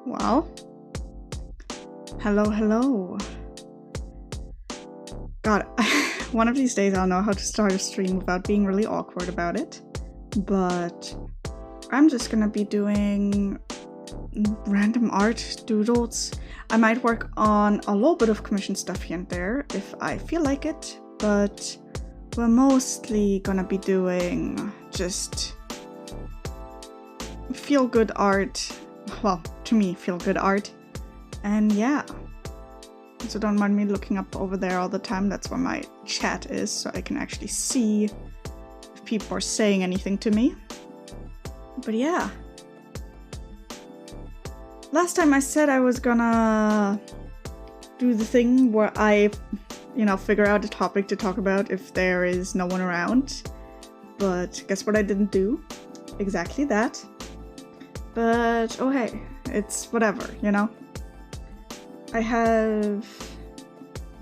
Well, hello. God, one of these days I'll know how to start a stream without being really awkward about it. But I'm just gonna be doing random art doodles. I might work on a little bit of commission stuff here and there if I feel like it, but we're mostly gonna be doing just feel-good art. Well, to me, feel-good art. And yeah. So don't mind me looking up over there all the time. That's where my chat is, so I can actually see if people are saying anything to me. But yeah. Last time I said I was gonna do the thing where I, figure out a topic to talk about if there is no one around. But guess what I didn't do? Exactly that. But, oh hey, it's whatever, I have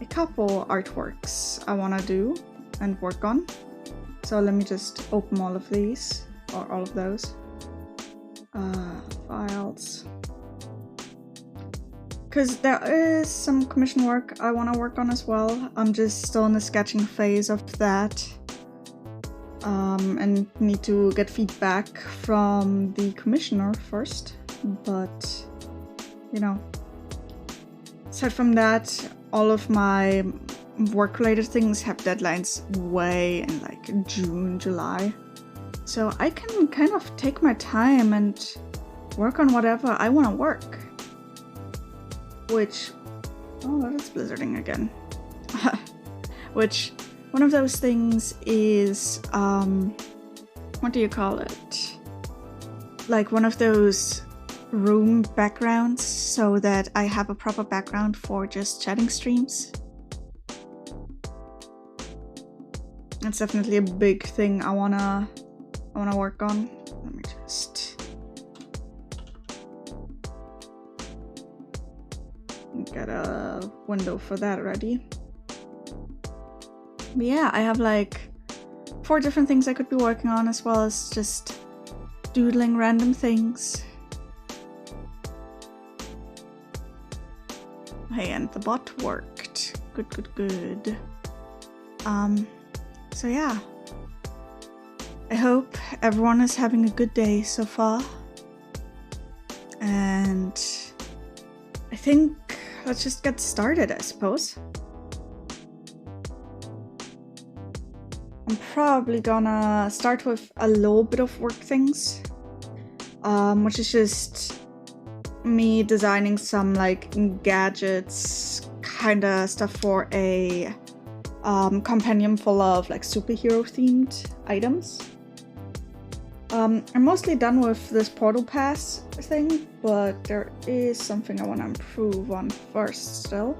a couple artworks I want to do and work on. So let me just open all of these, or all of those. Files. Because there is some commission work I want to work on as well. I'm just still in the sketching phase of that. And need to get feedback from the commissioner first. But, aside from that, all of my work-related things have deadlines way in like June, July. So I can kind of take my time and work on whatever I want to work. Which, oh, it's blizzarding again. Which, one of those things is, what do you call it? Like one of those room backgrounds so that I have a proper background for just chatting streams. That's definitely a big thing I wanna work on. Let me just get a window for that ready. But yeah, I have like 4 different things I could be working on, as well as just doodling random things. Hey, and the bot worked. Good. So yeah. I hope everyone is having a good day so far. And I think let's just get started, I suppose. I'm probably gonna start with a little bit of work things, which is just me designing some like gadgets kind of stuff for a compendium full of like superhero themed items. I'm mostly done with this portal pass thing, but there is something I want to improve on first still.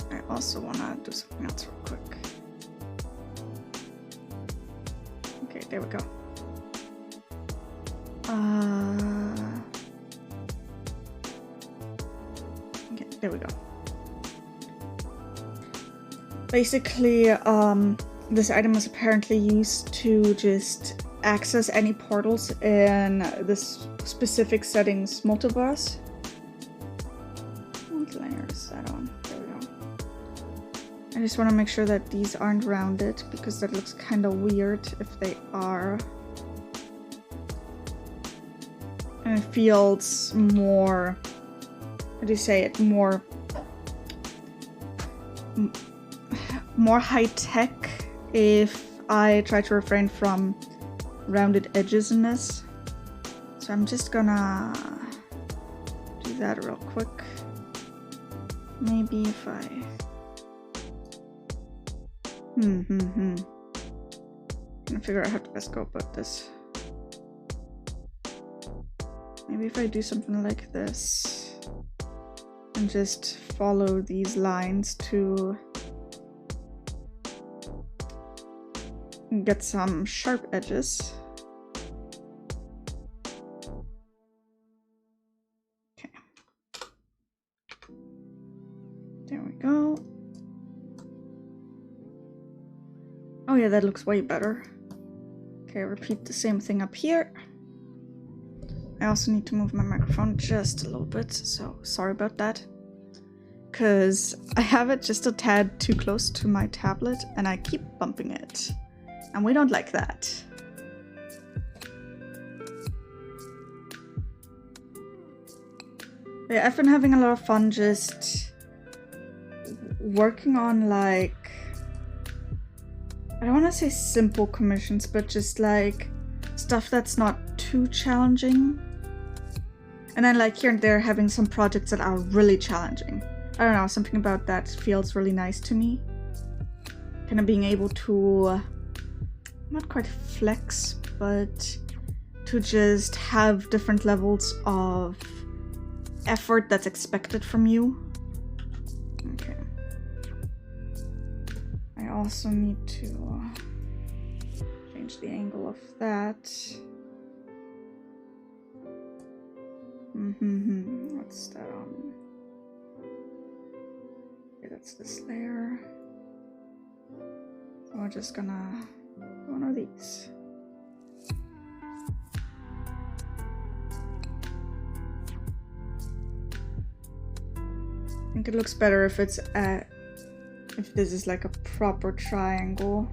I also want to do something else real quick. Okay, there we go. Okay, there we go. Basically, this item was apparently used to just access any portals in this specific settings multiverse. What layer is that on? There we go. I just want to make sure that these aren't rounded, because that looks kind of weird if they are. And it feels more, how do you say it, more high-tech if I try to refrain from rounded edges in this. So I'm just gonna do that real quick. Maybe if I... Trying to figure out how to best go about this. Maybe if I do something like this and just follow these lines to get some sharp edges. Okay. There we go. Oh yeah, that looks way better. Okay, repeat the same thing up here. I also need to move my microphone just a little bit, so sorry about that. Because I have it just a tad too close to my tablet and I keep bumping it. And we don't like that. Yeah, I've been having a lot of fun just working on like, I don't want to say simple commissions, but just like stuff that's not too challenging. And then like here and there having some projects that are really challenging. I don't know, something about that feels really nice to me. Kind of being able to, not quite flex, but to just have different levels of effort that's expected from you. Okay. I also need to change the angle of that. What's that on? Okay, that's this layer. So we're just gonna do one of these. I think it looks better if it's if this is like a proper triangle.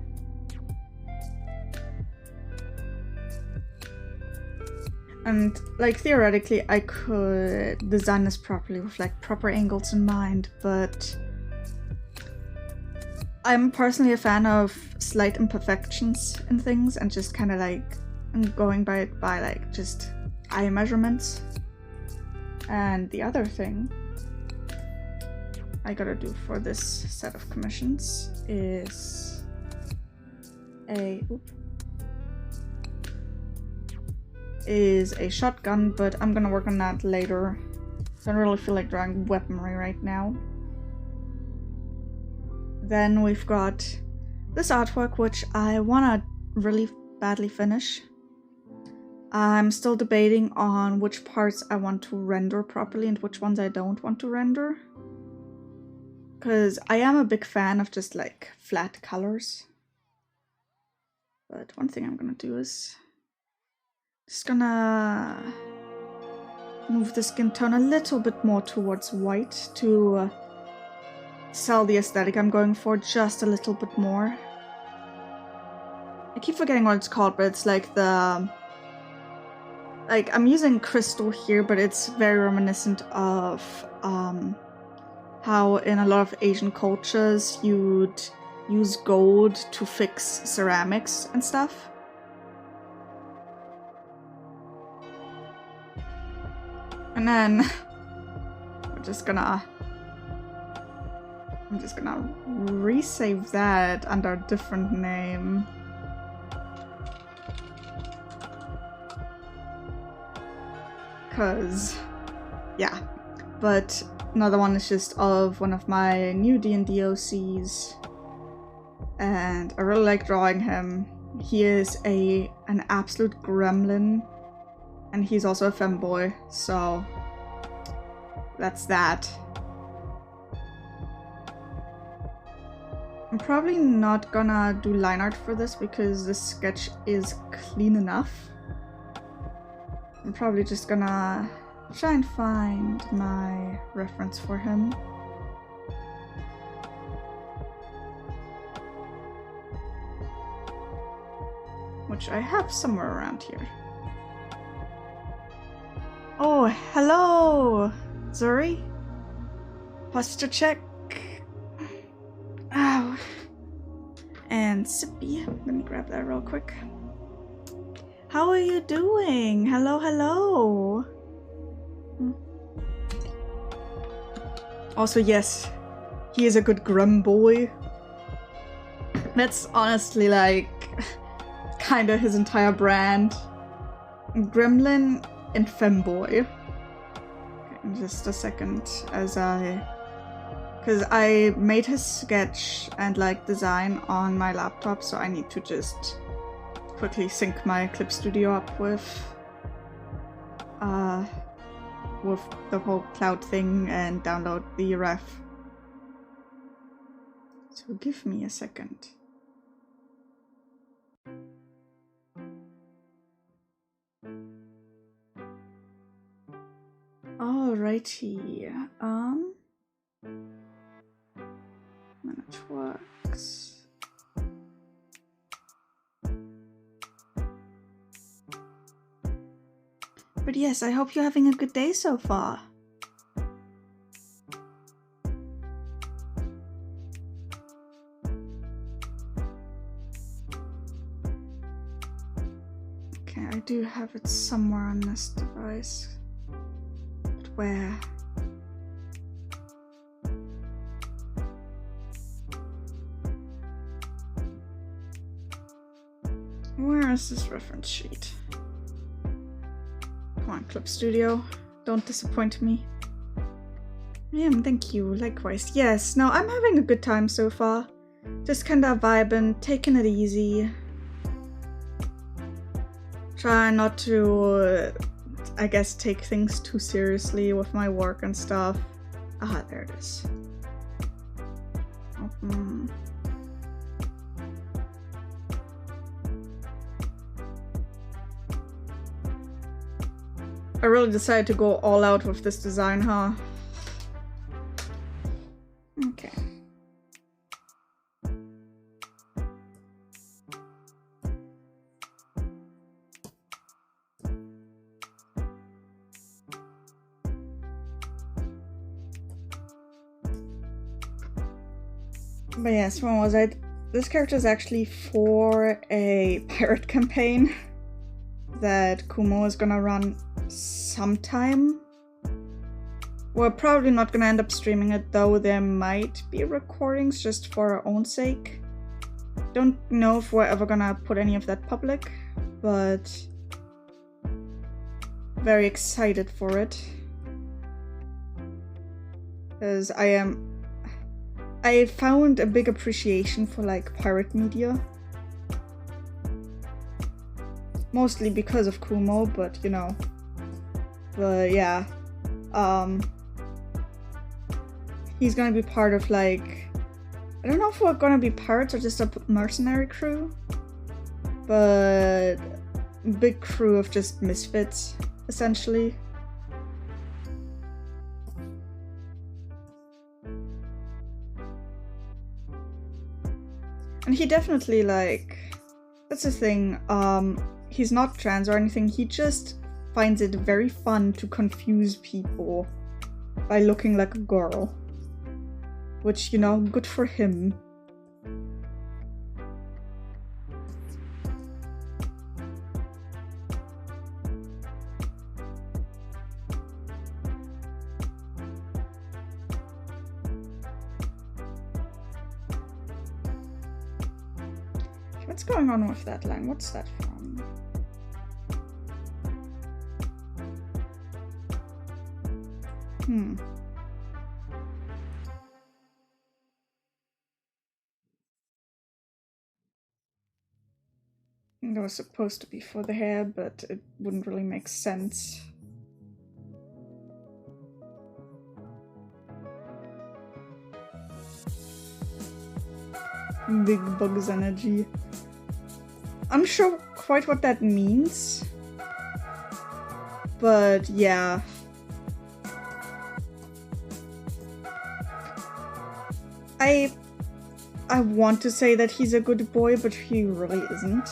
And like theoretically I could design this properly with like proper angles in mind, but I'm personally a fan of slight imperfections in things and just kind of like going by it by like just eye measurements. And the other thing I gotta do for this set of commissions is a shotgun, but I'm gonna work on that later. Don't really feel like drawing weaponry right now. Then we've got this artwork, which I wanna really badly finish. I'm still debating on which parts I want to render properly and which ones I don't want to render. Because I am a big fan of just like flat colors. But one thing I'm gonna do is just gonna move the skin tone a little bit more towards white to sell the aesthetic I'm going for just a little bit more. I keep forgetting what it's called, but it's like the... Like, I'm using crystal here, but it's very reminiscent of how in a lot of Asian cultures you'd use gold to fix ceramics and stuff. And then I'm just gonna resave that under a different name. Cause yeah, but another one is just of one of my new D&D OCs, and I really like drawing him. He is an absolute gremlin, and he's also a femboy, so that's that. I'm probably not gonna do line art for this because this sketch is clean enough. I'm probably just gonna try and find my reference for him. Which I have somewhere around here. Oh, hello, Zuri. Posture check. Ow. And Sippy. Let me grab that real quick. How are you doing? Hello, hello. Also, yes, he is a good grum boy. That's honestly like kind of his entire brand. Gremlin and femboy. Okay, in just a second, because I made his sketch and like design on my laptop, so I need to just quickly sync my Clip Studio up with the whole cloud thing and download the ref. So give me a second. Alrighty. Manage works. But yes, I hope you're having a good day so far. Okay, I do have it somewhere on this device. But where? Where is this reference sheet? Come on, Clip Studio. Don't disappoint me. Thank you. Likewise. Yes, no, I'm having a good time so far. Just kinda vibing, taking it easy. Try not to, I guess, take things too seriously with my work and stuff. Ah, there it is. Open. I really decided to go all out with this design, huh? Okay. But yes, when was I? This character is actually for a pirate campaign that Kumo is gonna run sometime. We're probably not gonna end up streaming it, though there might be recordings just for our own sake. Don't know if we're ever gonna put any of that public, but very excited for it. Because I found a big appreciation for like pirate media. Mostly because of Kumo, but you know. But yeah. He's gonna be part of like, I don't know if we're gonna be pirates or just a mercenary crew, but big crew of just misfits, essentially. And he definitely, like, that's the thing, he's not trans or anything, he just finds it very fun to confuse people by looking like a girl. Which, you know, good for him. What's going on with that line? What's that from? It was supposed to be for the hair, but it wouldn't really make sense. Big Bugs energy. Unsure quite what that means. But yeah. I want to say that he's a good boy, but he really isn't.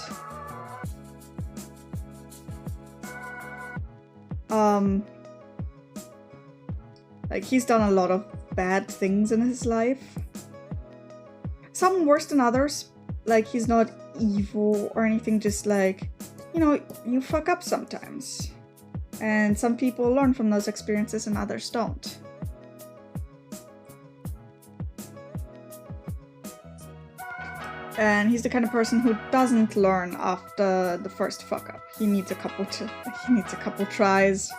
Like, he's done a lot of bad things in his life. Some worse than others. Like, he's not evil or anything, just like, you know, you fuck up sometimes. And some people learn from those experiences and others don't. And he's the kind of person who doesn't learn after the first fuck up. He needs a couple tries.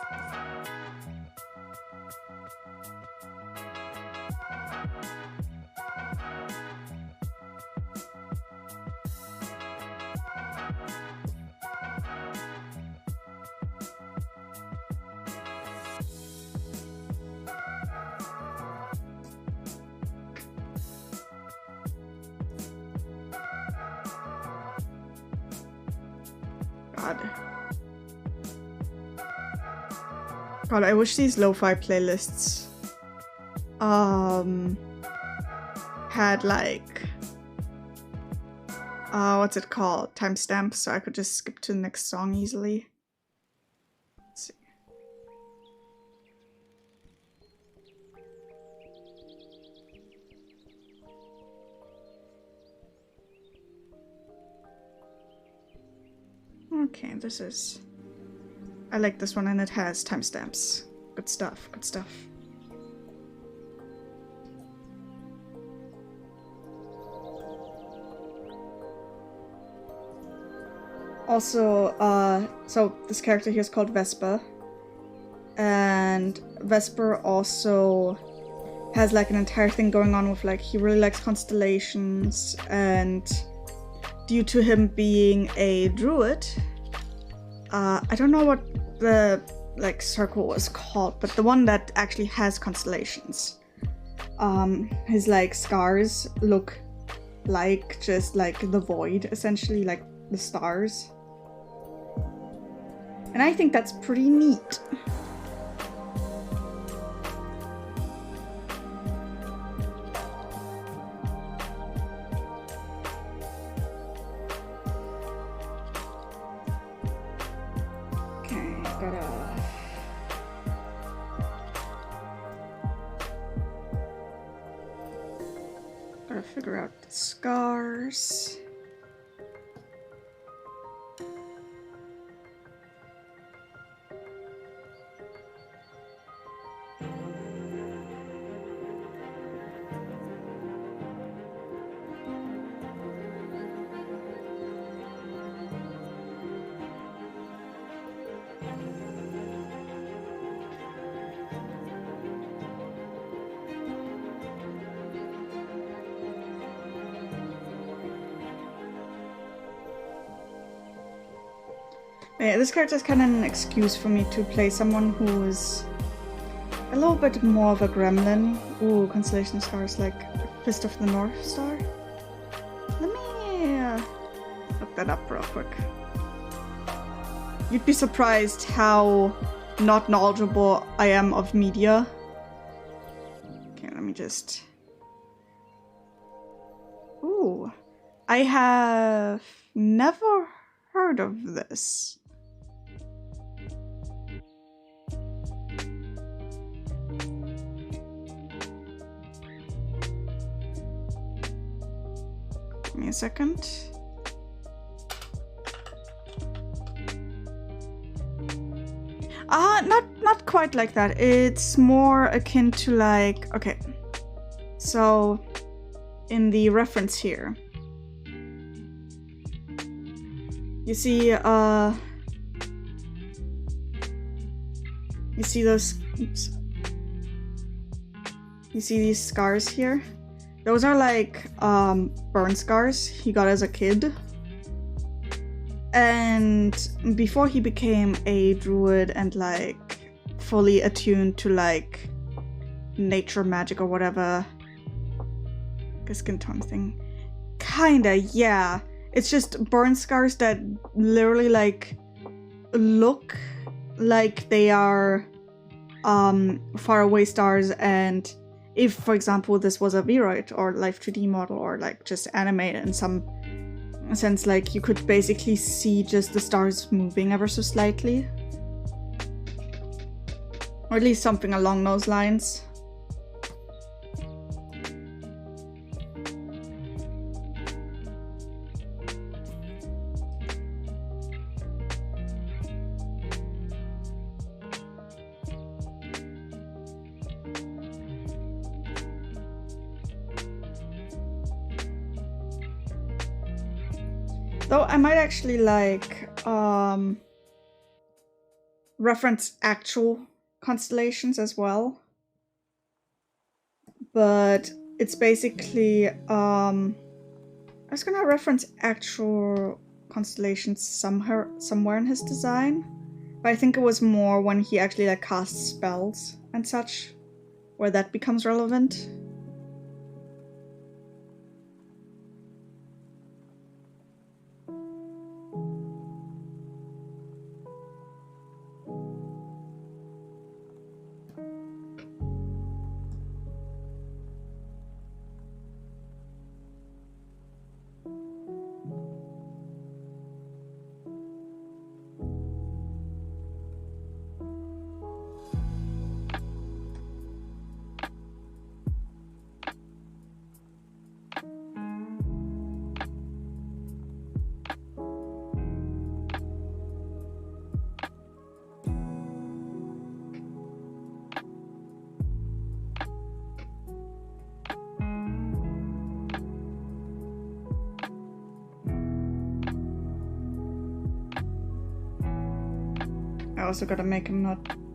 God. God, I wish these lo-fi playlists had like what's it called? Timestamps, so I could just skip to the next song easily. Let's see. Okay, this is... I like this one and it has timestamps. Good stuff, good stuff. Also, so this character here is called Vesper. And Vesper also has like an entire thing going on with like, he really likes constellations, and due to him being a druid, I don't know what the like circle was called, but the one that actually has constellations. His like scars look like just like the void, essentially, like the stars. And I think that's pretty neat. Gotta figure out the scars. Yeah, this character is kind of an excuse for me to play someone who's a little bit more of a gremlin. Ooh, constellation stars like Fist of the North Star. Let me look that up real quick. You'd be surprised how not knowledgeable I am of media. Okay, let me just... Ooh, I have never heard of this. Give me a second. Not quite like that. It's more akin to like, okay. So in the reference here, you see those, oops. You see these scars here? Those are like burn scars he got as a kid. And before he became a druid and like fully attuned to like nature magic or whatever, like a skin tone thing. Kinda, yeah. It's just burn scars that literally like look like they are faraway stars, and if, for example, this was a Vroid or Life 2D model or like just animated in some sense, like you could basically see just the stars moving ever so slightly. Or at least something along those lines. Though I might actually like reference actual constellations as well. But it's basically I was gonna reference actual constellations somewhere in his design. But I think it was more when he actually like casts spells and such, where that becomes relevant. I also gotta make him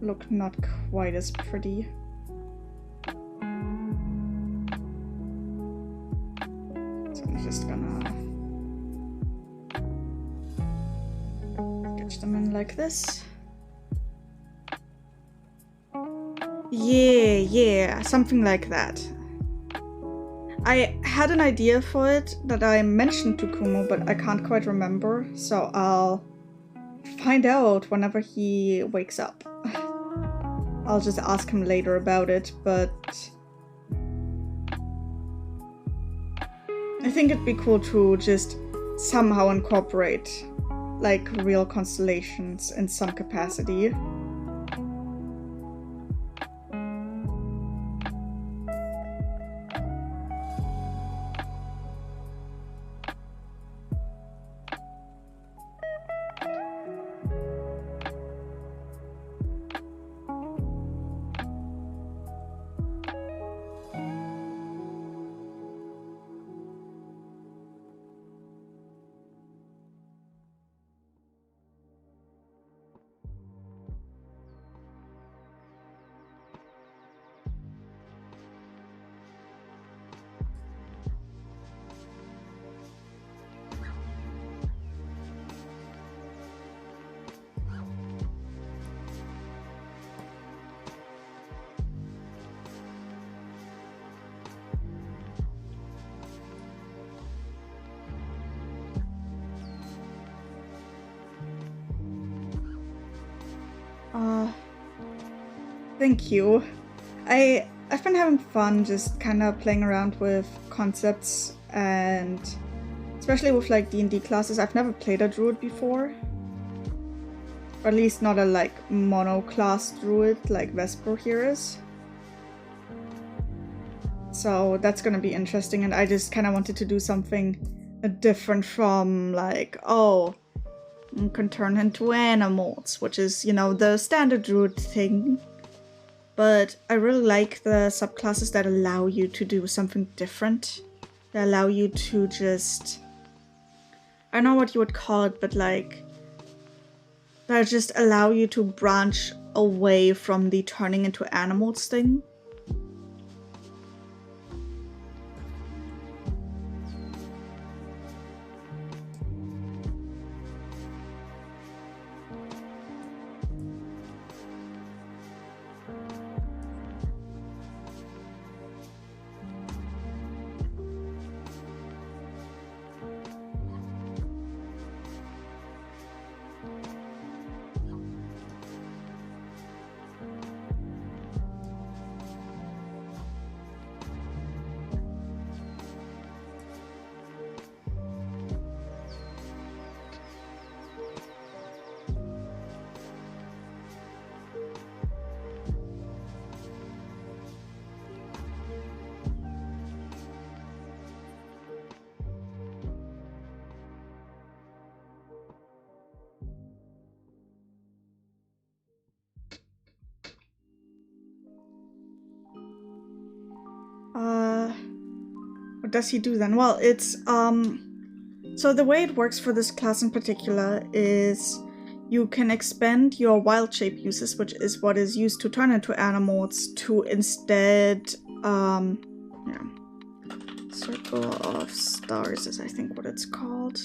look not quite as pretty. So I'm just gonna sketch them in like this. Yeah, something like that. I had an idea for it that I mentioned to Kumo, but I can't quite remember, so I'll find out whenever he wakes up. I'll just ask him later about it, but I think it'd be cool to just somehow incorporate like real constellations in some capacity. Thank you. I've been having fun just kind of playing around with concepts, and especially with like D&D classes. I've never played a druid before, or at least not a like mono class druid like Vesper here is. So that's gonna be interesting, and I just kind of wanted to do something different from like, oh, you can turn into animals, which is, you know, the standard druid thing. But I really like the subclasses that allow you to do something different. That allow you to just, I don't know what you would call it, but like, that just allow you to branch away from the turning into animals thing. What does he do then? Well, it's, so the way it works for this class in particular is you can expend your wild shape uses, which is what is used to turn into animals, to instead, yeah, Circle of Stars is I think what it's called.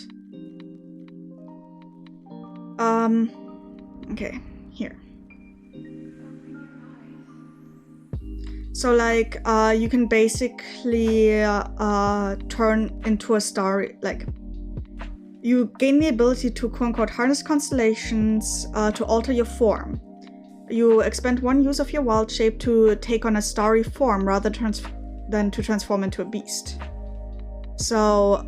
Okay, here. So like, you can basically turn into a star, like, you gain the ability to quote-unquote harness constellations to alter your form. You expend one use of your wild shape to take on a starry form rather than to transform into a beast. So,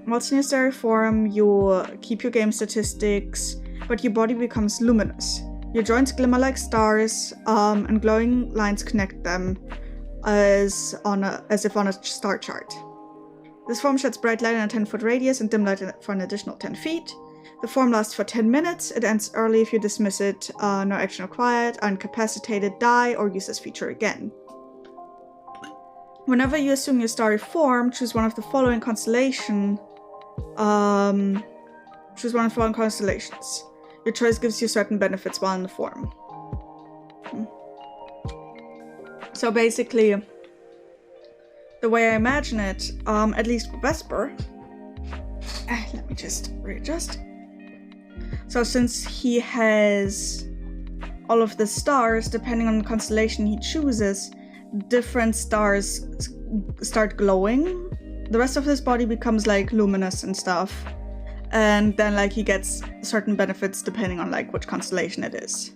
whilst in your starry form, you keep your game statistics, but your body becomes luminous. Your joints glimmer like stars, and glowing lines connect them as if on a star chart. This form sheds bright light in a 10-foot radius and dim light for an additional 10 feet. The form lasts for 10 minutes. It ends early if you dismiss it, no action required, are incapacitated, die, or use this feature again. Whenever you assume your starry form, choose one of the following constellations. Your choice gives you certain benefits while in the form. So basically, the way I imagine it, at least for Vesper, let me just readjust. So since he has all of the stars, depending on the constellation he chooses, different stars start glowing. The rest of his body becomes like luminous and stuff. And then like he gets certain benefits depending on like which constellation it is.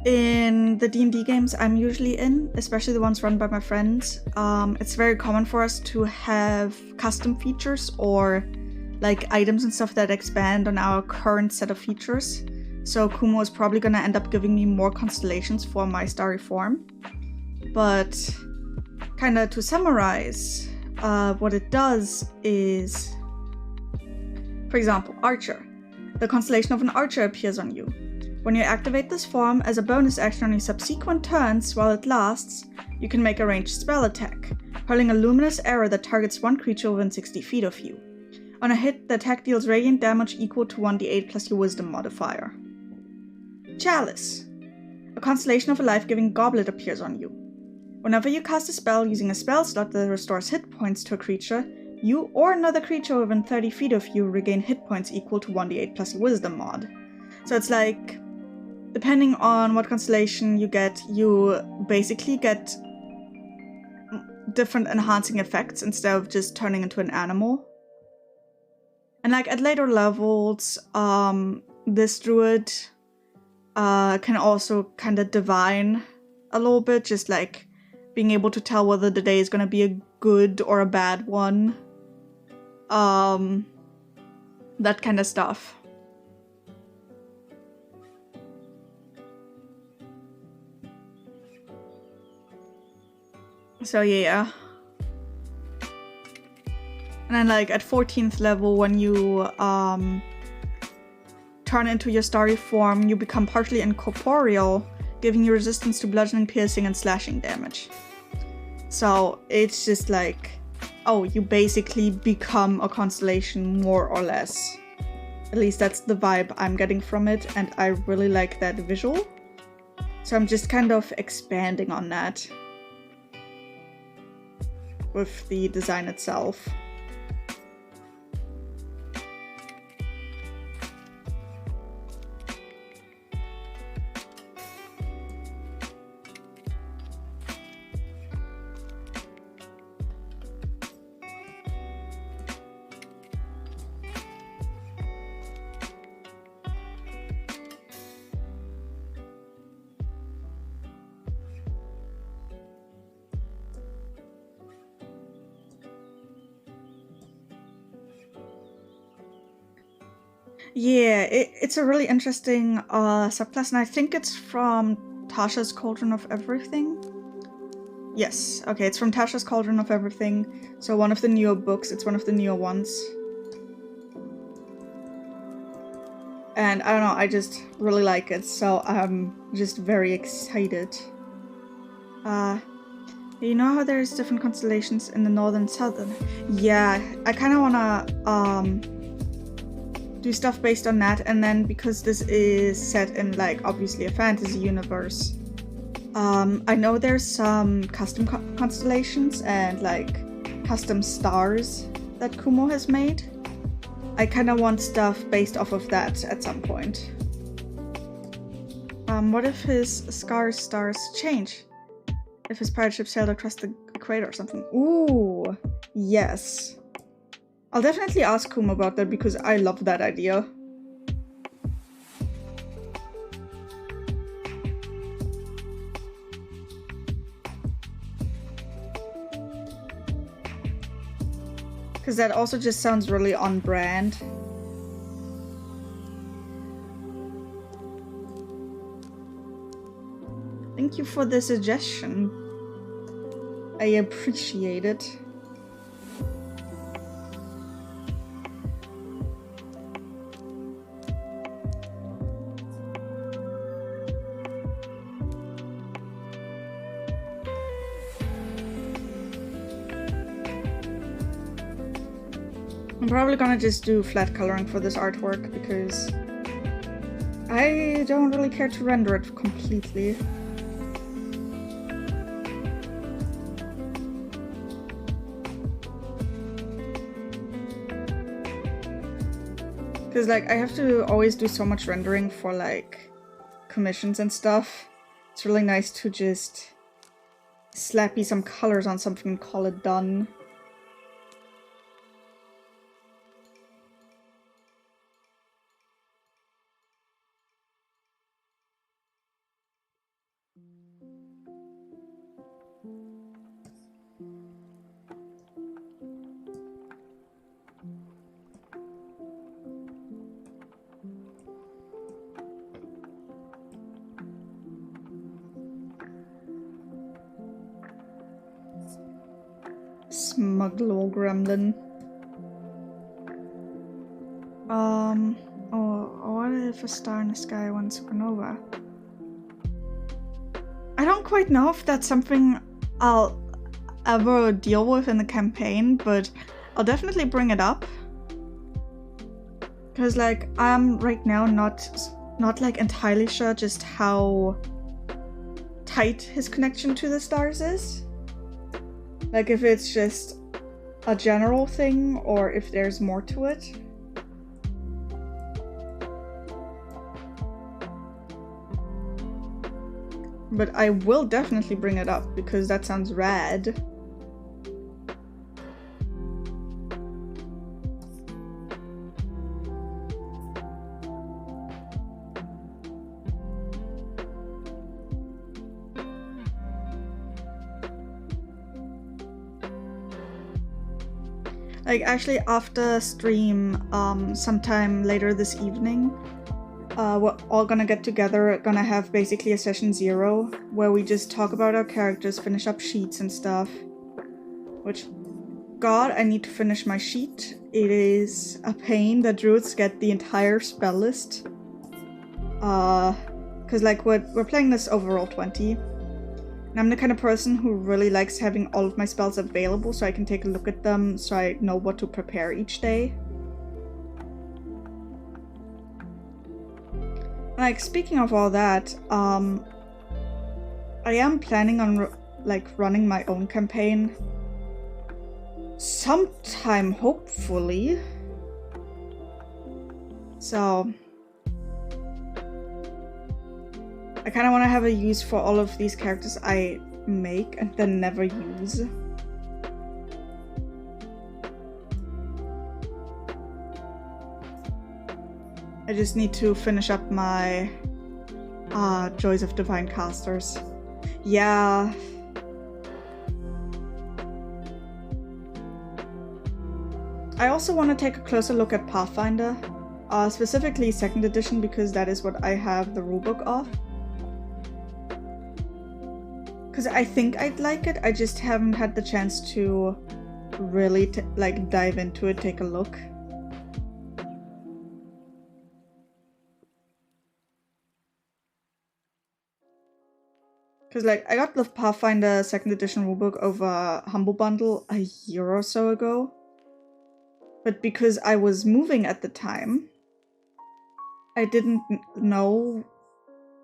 In the D&D games I'm usually in, especially the ones run by my friends, it's very common for us to have custom features or like items and stuff that expand on our current set of features. So Kumo is probably gonna end up giving me more constellations for my starry form. But kinda to summarize, what it does is, for example, Archer. The constellation of an archer appears on you. When you activate this form as a bonus action on your subsequent turns while it lasts, you can make a ranged spell attack, hurling a luminous arrow that targets one creature within 60 feet of you. On a hit, the attack deals radiant damage equal to 1d8 plus your wisdom modifier. Chalice. A constellation of a life-giving goblet appears on you. Whenever you cast a spell using a spell slot that restores hit points to a creature, you or another creature within 30 feet of you regain hit points equal to 1d8 plus your wisdom mod. So it's like, depending on what constellation you get, you basically get different enhancing effects instead of just turning into an animal. And like at later levels, this druid can also kind of divine a little bit, just like being able to tell whether the day is going to be a good or a bad one. That kind of stuff. So yeah. And then like at 14th level, when you turn into your starry form, you become partially incorporeal, giving you resistance to bludgeoning, piercing, and slashing damage. So it's just like, oh, you basically become a constellation more or less. At least that's the vibe I'm getting from it, and I really like that visual. So I'm just kind of expanding on that with the design itself. Yeah, it's a really interesting subclass, and I think it's from Tasha's Cauldron of Everything. Yes, okay, it's from Tasha's Cauldron of Everything, so one of the newer books, it's one of the newer ones. And I don't know, I just really like it, so I'm just very excited. You know how there's different constellations in the northern and southern? Yeah, I kind of want to do stuff based on that, and then because this is set in like obviously a fantasy universe, I know there's some custom constellations and like custom stars that Kumo has made. I kind of want stuff based off of that at some point. What if his stars change? If his pirate ship sailed across the equator or something? Ooh, yes. I'll definitely ask Kumo about that because I love that idea. Because that also just sounds really on brand. Thank you for the suggestion. I appreciate it. I'm probably gonna just do flat coloring for this artwork because I don't really care to render it completely. Because, like, I have to always do so much rendering for, like, commissions and stuff. It's really nice to just slappy some colors on something and call it done. Smug little gremlin. Oh, what if a star in the sky went supernova? I don't quite know if that's something I'll ever deal with in the campaign, but I'll definitely bring it up. Because, like, I'm right now not like entirely sure just how tight his connection to the stars is. Like, if it's just a general thing or if there's more to it. But I will definitely bring it up because that sounds rad. Like, actually, after stream, sometime later this evening, we're all gonna get together, gonna have basically a session 0, where we just talk about our characters, finish up sheets and stuff. Which, God, I need to finish my sheet. It is a pain that druids get the entire spell list. Cause, like, we're playing this over Roll20. And I'm the kind of person who really likes having all of my spells available so I can take a look at them so I know what to prepare each day. Like, speaking of all that, I am planning on, like, running my own campaign sometime, hopefully. So I kind of want to have a use for all of these characters I make and then never use. I just need to finish up my Joys of Divine Casters. Yeah. I also want to take a closer look at Pathfinder, specifically 2nd edition, because that is what I have the rulebook of. Because I think I'd like it, I just haven't had the chance to really like dive into it, take a look. Because, like, I got the Pathfinder 2nd edition rulebook over Humble Bundle a year or so ago. But because I was moving at the time, I didn't know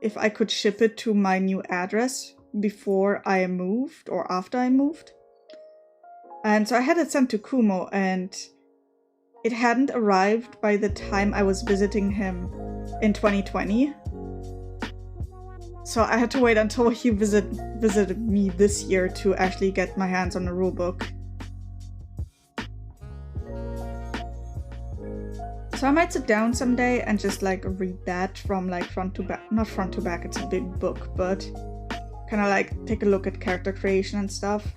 if I could ship it to my new address before I moved or after I moved. And so I had it sent to Kumo, and it hadn't arrived by the time I was visiting him in 2020. So I had to wait until he visited me this year to actually get my hands on the rulebook. So I might sit down someday and just, like, read that from, like, front to back. Not front to back, it's a big book, but kind of, like, take a look at character creation and stuff.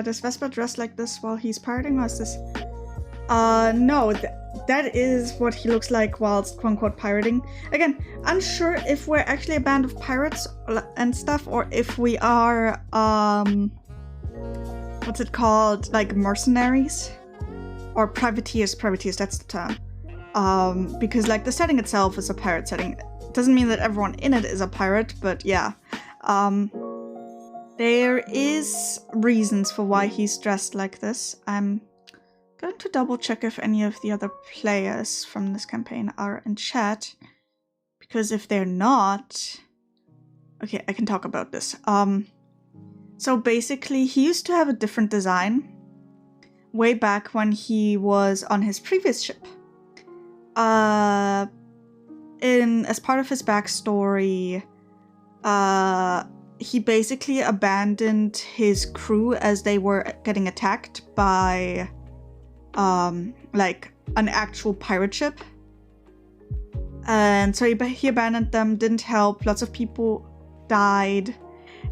Does Vespa dress like this while he's pirating, or is this... no, that is what he looks like whilst quote-unquote pirating. Again, unsure if we're actually a band of pirates and stuff, or if we are, what's it called? Like mercenaries? Or privateers, that's the term. Because like the setting itself is a pirate setting. Doesn't mean that everyone in it is a pirate, but yeah. There is reasons for why he's dressed like this. I'm going to double check if any of the other players from this campaign are in chat. Because if they're not... Okay, I can talk about this. So basically, he used to have a different design way back when he was on his previous ship. As part of his backstory, he basically abandoned his crew as they were getting attacked by, like, an actual pirate ship. And so he abandoned them, didn't help, lots of people died.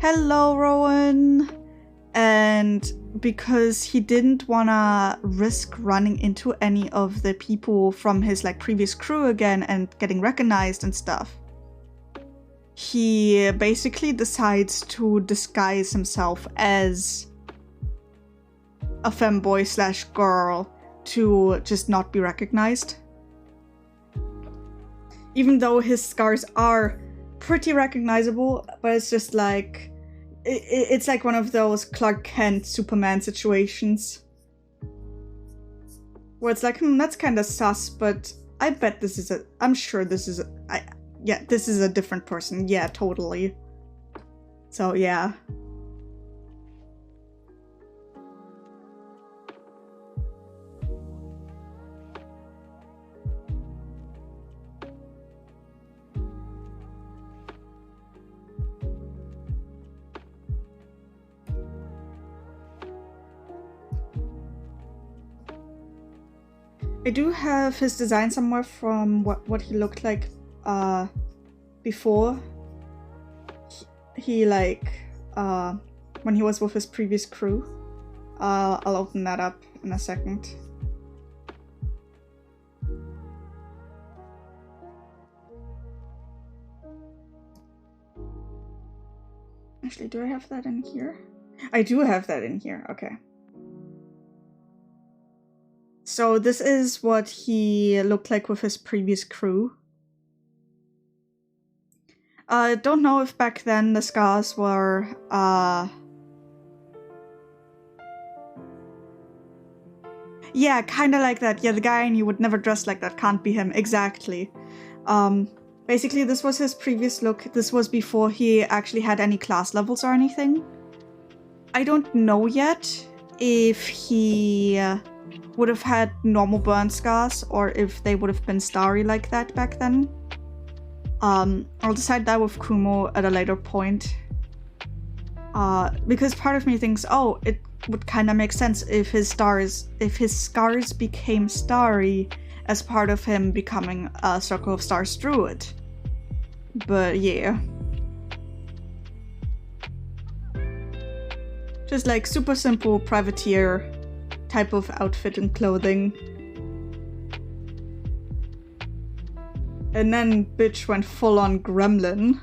Hello, Rowan! And because he didn't wanna risk running into any of the people from his, like, previous crew again and getting recognized and stuff, he basically decides to disguise himself as a femboy slash girl to just not be recognized. Even though his scars are pretty recognizable, but it's just like, it's like one of those Clark Kent Superman situations where it's like, that's kind of sus, but I bet this is I'm sure this is yeah, this is a different person. Yeah, totally. So, yeah. I do have his design somewhere from what he looked like before he like when he was with his previous crew. I'll open that up in a second. Actually, do I have that in here? I do have that in here, okay. So this is what he looked like with his previous crew. I don't know if back then the scars were, yeah, kinda like that. Yeah, the guy I knew would never dress like that. Can't be him. Exactly. Basically, this was his previous look. This was before he actually had any class levels or anything. I don't know yet if he would have had normal burn scars or if they would have been starry like that back then. I'll decide that with Kumo at a later point. Because part of me thinks, oh, it would kind of make sense if his scars became starry as part of him becoming a Circle of Stars druid. But yeah. Just like super simple privateer type of outfit and clothing. And then bitch went full on gremlin.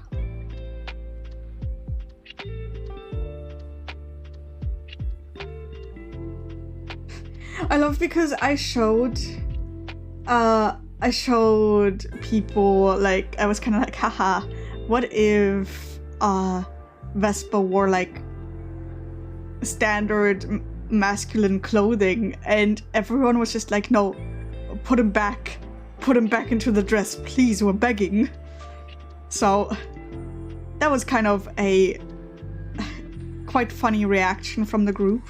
I love because I showed people, like, I was kind of like, haha, what if Vespa wore like standard masculine clothing, and everyone was just like, no, put him back into the dress, please, we're begging. So that was kind of a quite funny reaction from the group.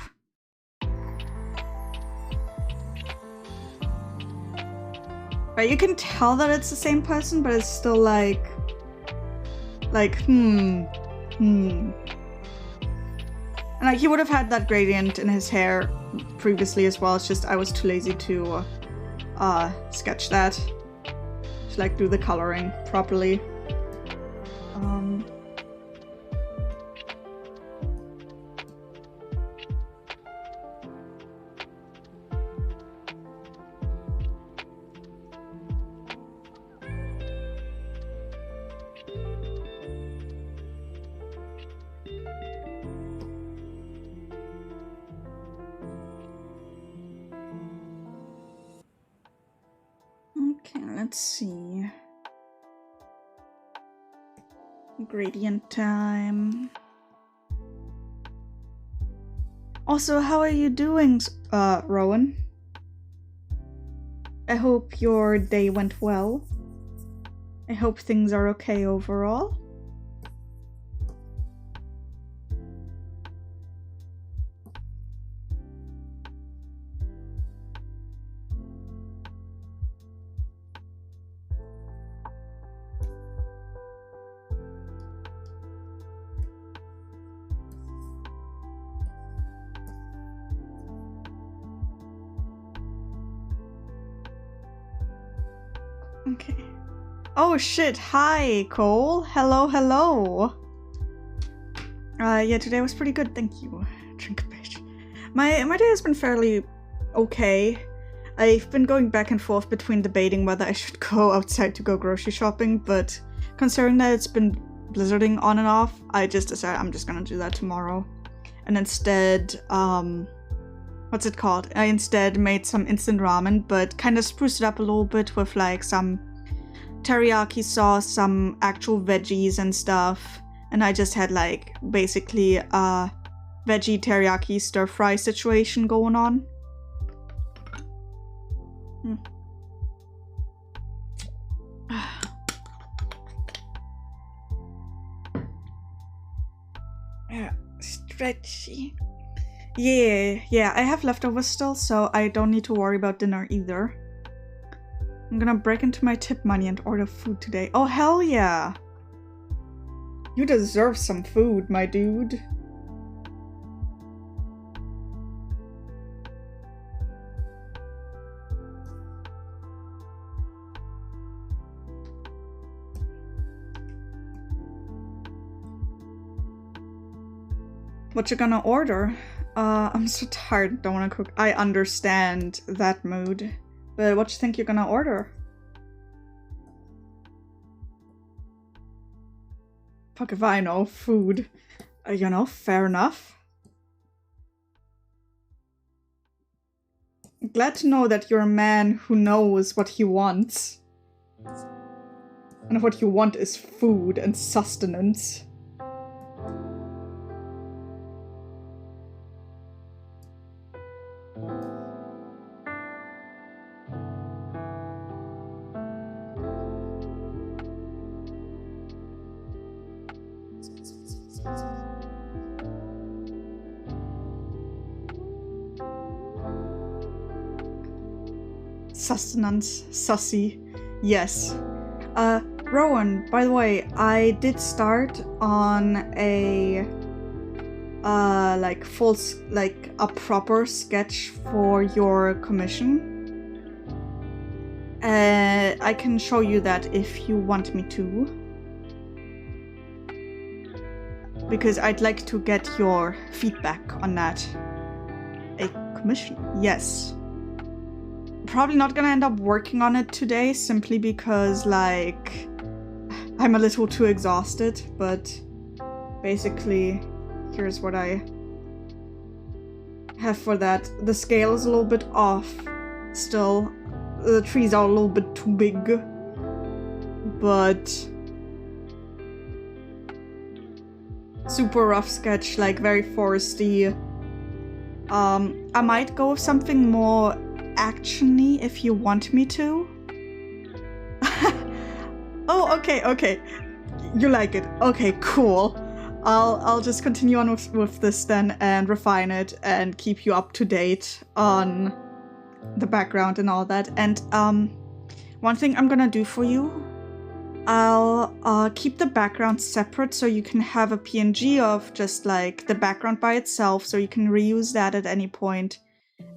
Right, you can tell that it's the same person, but it's still like, And like, he would have had that gradient in his hair previously as well. It's just I was too lazy to sketch that, to like do the coloring properly. Let's see. Gradient time. Also, how are you doing, Rowan? I hope your day went well. I hope things are okay overall. Okay. Oh shit, hi Cole. Hello, hello. Yeah, today was pretty good, thank you. Drink a bitch. My day has been fairly okay. I've been going back and forth between debating whether I should go outside to go grocery shopping, but considering that it's been blizzarding on and off, I just decided I'm just gonna do that tomorrow. And instead, what's it called? I instead made some instant ramen, but kind of spruced it up a little bit with like some teriyaki sauce, some actual veggies and stuff. And I just had like basically a veggie teriyaki stir fry situation going on. Yeah, stretchy. Yeah, I have leftovers still, so I don't need to worry about dinner either. I'm gonna break into my tip money and order food today. Oh, hell yeah! You deserve some food, my dude. What you gonna order? I'm so tired, don't wanna cook. I understand that mood. But what you think you're gonna order? Fuck if I know. Food. You know, fair enough. Glad to know that you're a man who knows what he wants. And what you want is food and sustenance. Sustenance, sussy, yes. Rowan, by the way, I did start on a, like a proper sketch for your commission. I can show you that if you want me to. Because I'd like to get your feedback on that. A commission, yes. Probably not gonna end up working on it today, simply because, like, I'm a little too exhausted, but basically, here's what I have for that. The scale is a little bit off still. The trees are a little bit too big, but super rough sketch, like very foresty. I might go with something more action-y if you want me to. Oh, okay. You like it. Okay, cool. I'll just continue on with this then and refine it and keep you up to date on the background and all that. And one thing I'm gonna do for you, I'll keep the background separate so you can have a PNG of just like the background by itself, so you can reuse that at any point.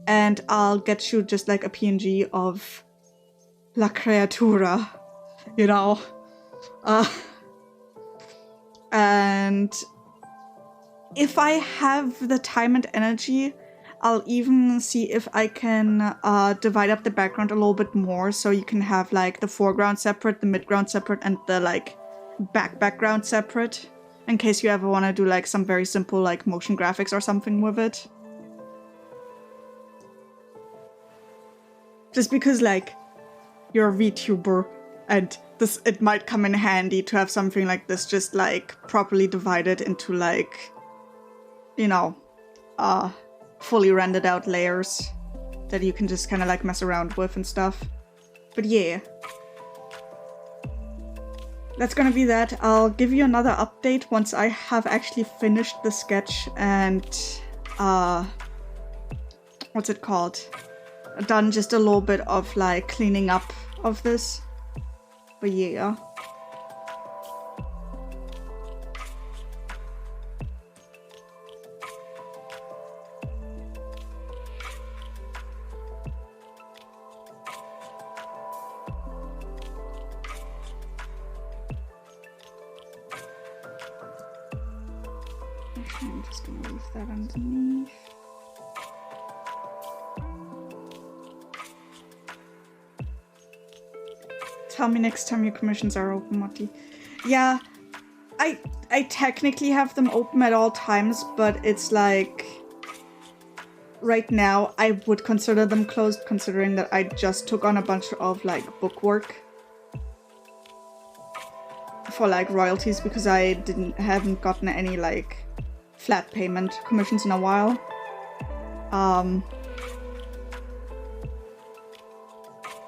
And I'll get you just like a PNG of La Creatura, you know. And if I have the time and energy, I'll even see if I can divide up the background a little bit more, so you can have like the foreground separate, the midground separate, and the like background separate, in case you ever want to do like some very simple like motion graphics or something with it. Just because, like, you're a VTuber, and it might come in handy to have something like this just like properly divided into like, you know, fully rendered out layers that you can just kind of like mess around with and stuff. But yeah, that's gonna be that. I'll give you another update once I have actually finished the sketch and what's it called? Done just a little bit of like cleaning up of this. But yeah. Actually, I'm just gonna leave that underneath. Tell me next time your commissions are open, Motti. Yeah, I technically have them open at all times, but it's like right now I would consider them closed, considering that I just took on a bunch of like book work for like royalties because I haven't gotten any like flat payment commissions in a while. I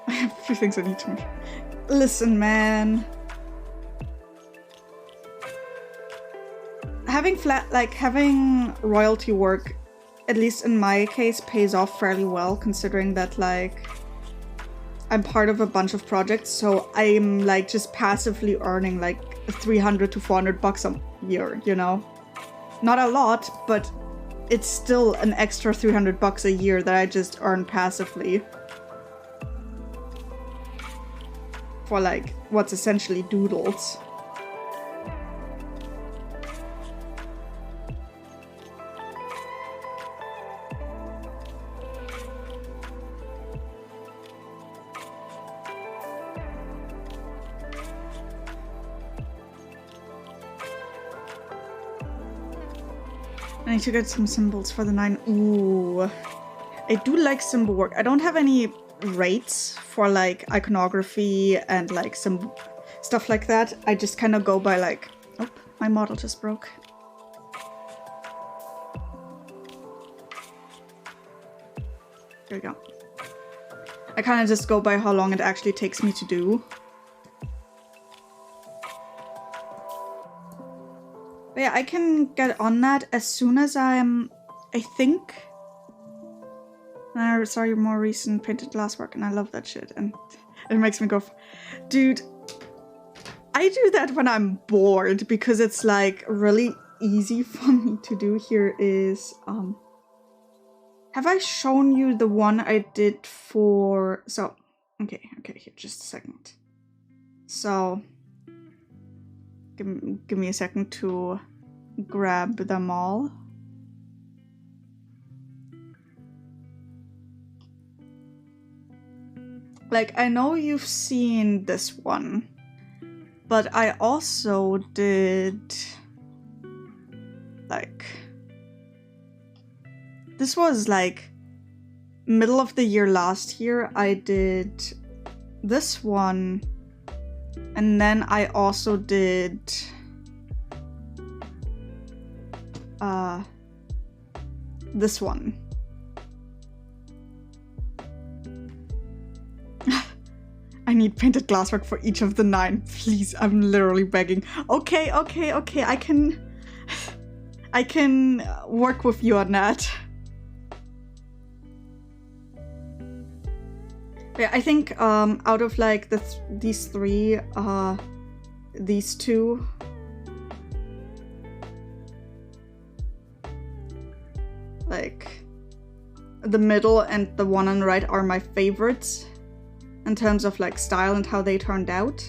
have a few things I need to mention. Listen, man. Having royalty work, at least in my case, pays off fairly well, considering that like I'm part of a bunch of projects, so I'm like just passively earning like 300 to 400 bucks a year, you know? Not a lot, but it's still an extra 300 bucks a year that I just earn passively. For like what's essentially doodles. I need to get some symbols for the 9. Ooh. I do like symbol work. I don't have any rates for like iconography and like some stuff like that. I just kind of go by like, oh, my model just broke. There we go. I kind of just go by how long it actually takes me to do. But yeah, I can get on that as soon as I think. I saw your more recent painted glass work and I love that shit, and it makes me go, dude, I do that when I'm bored because it's like really easy for me to do. Here is, have I shown you the one I did for, so, okay, here, just a second. So, give me a second to grab them all. Like, I know you've seen this one, but I also did, like, this was like middle of the year last year. I did this one, and then I also did this one. I need painted glasswork for each of the 9. Please, I'm literally begging. Okay. I can work with you on that. Yeah, I think out of like these 3, these 2, like the middle and the one on the right are my favorites in terms of like style and how they turned out.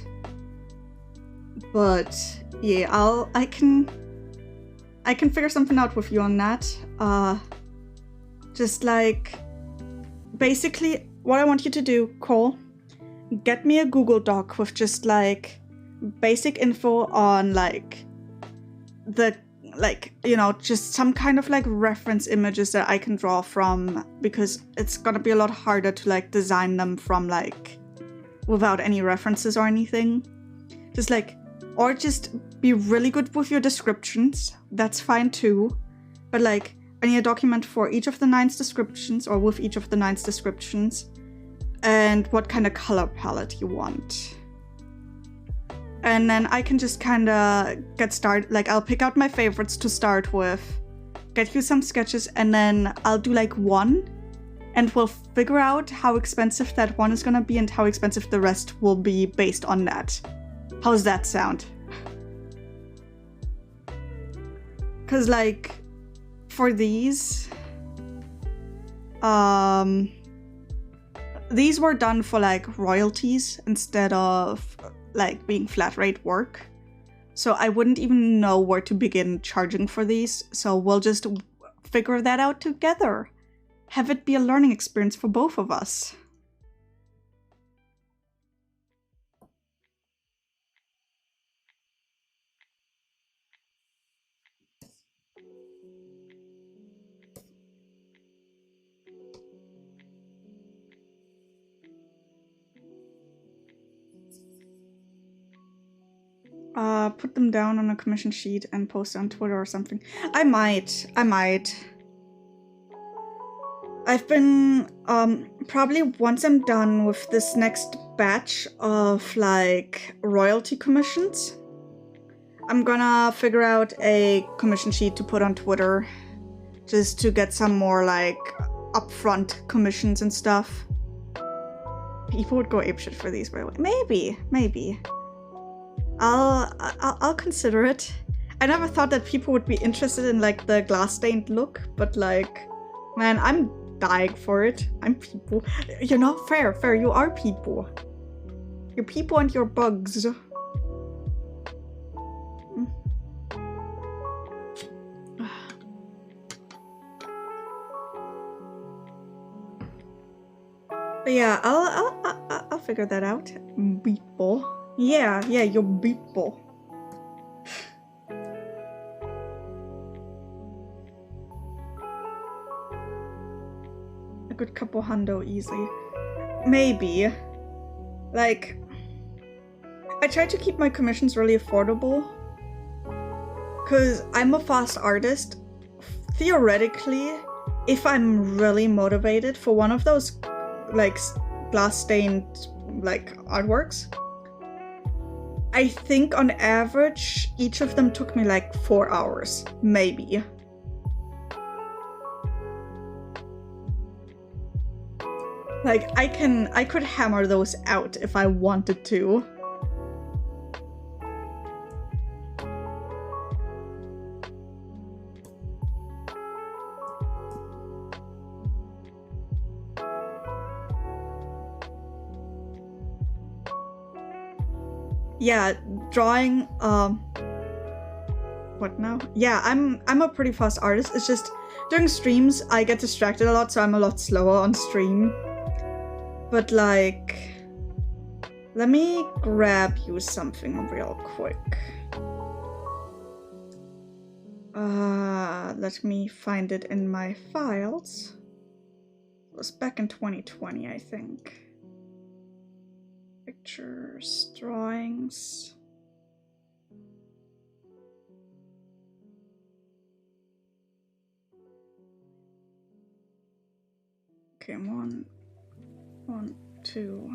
But yeah, I can figure something out with you on that. Just like basically what I want you to do, Cole, get me a Google Doc with just like basic info on like the, like, you know, just some kind of like reference images that I can draw from, because it's gonna be a lot harder to like design them from like without any references or anything. Just like, or just be really good with your descriptions. That's fine too. But like, I need a document for each of the 9's descriptions, or with each of the 9's descriptions, and what kind of color palette you want. And then I can just kind of get started. Like, I'll pick out my favorites to start with, get you some sketches, and then I'll do like one, and we'll figure out how expensive that one is gonna be and how expensive the rest will be based on that. How's that sound? Cause like, for these were done for like royalties instead of like being flat rate work. So I wouldn't even know where to begin charging for these. So we'll just figure that out together. Have it be a learning experience for both of us. Put them down on a commission sheet and post on Twitter or something. I might. I've been, probably once I'm done with this next batch of, like, royalty commissions, I'm gonna figure out a commission sheet to put on Twitter, just to get some more, like, upfront commissions and stuff. People would go apeshit for these, by the way. Maybe. I'll consider it. I never thought that people would be interested in like the glass stained look, but like, man, I'm dying for it. I'm people. You're not fair. You are people. You're people and you're bugs. But yeah, I'll figure that out. People. Yeah, you're people. A good couple hundo easy. Maybe. Like, I try to keep my commissions really affordable. Cause I'm a fast artist. Theoretically, if I'm really motivated for one of those, like, glass stained, like, artworks, I think on average, each of them took me like 4 hours, maybe. Like, I could hammer those out if I wanted to. Yeah, drawing, what now? Yeah, I'm a pretty fast artist. It's just, during streams, I get distracted a lot, so I'm a lot slower on stream. But like, let me grab you something real quick. Let me find it in my files. It was back in 2020, I think. Pictures, drawings. Okay, one, 2,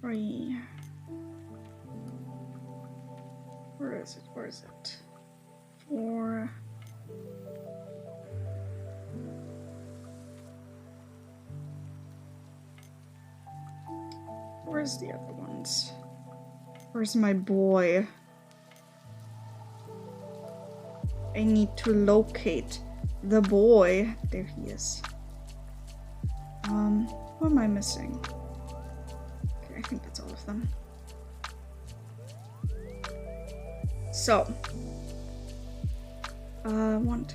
3. Where is it? 4. Where's the other ones? Where's my boy? I need to locate the boy. There he is. What am I missing? Okay, I think that's all of them. So, 1,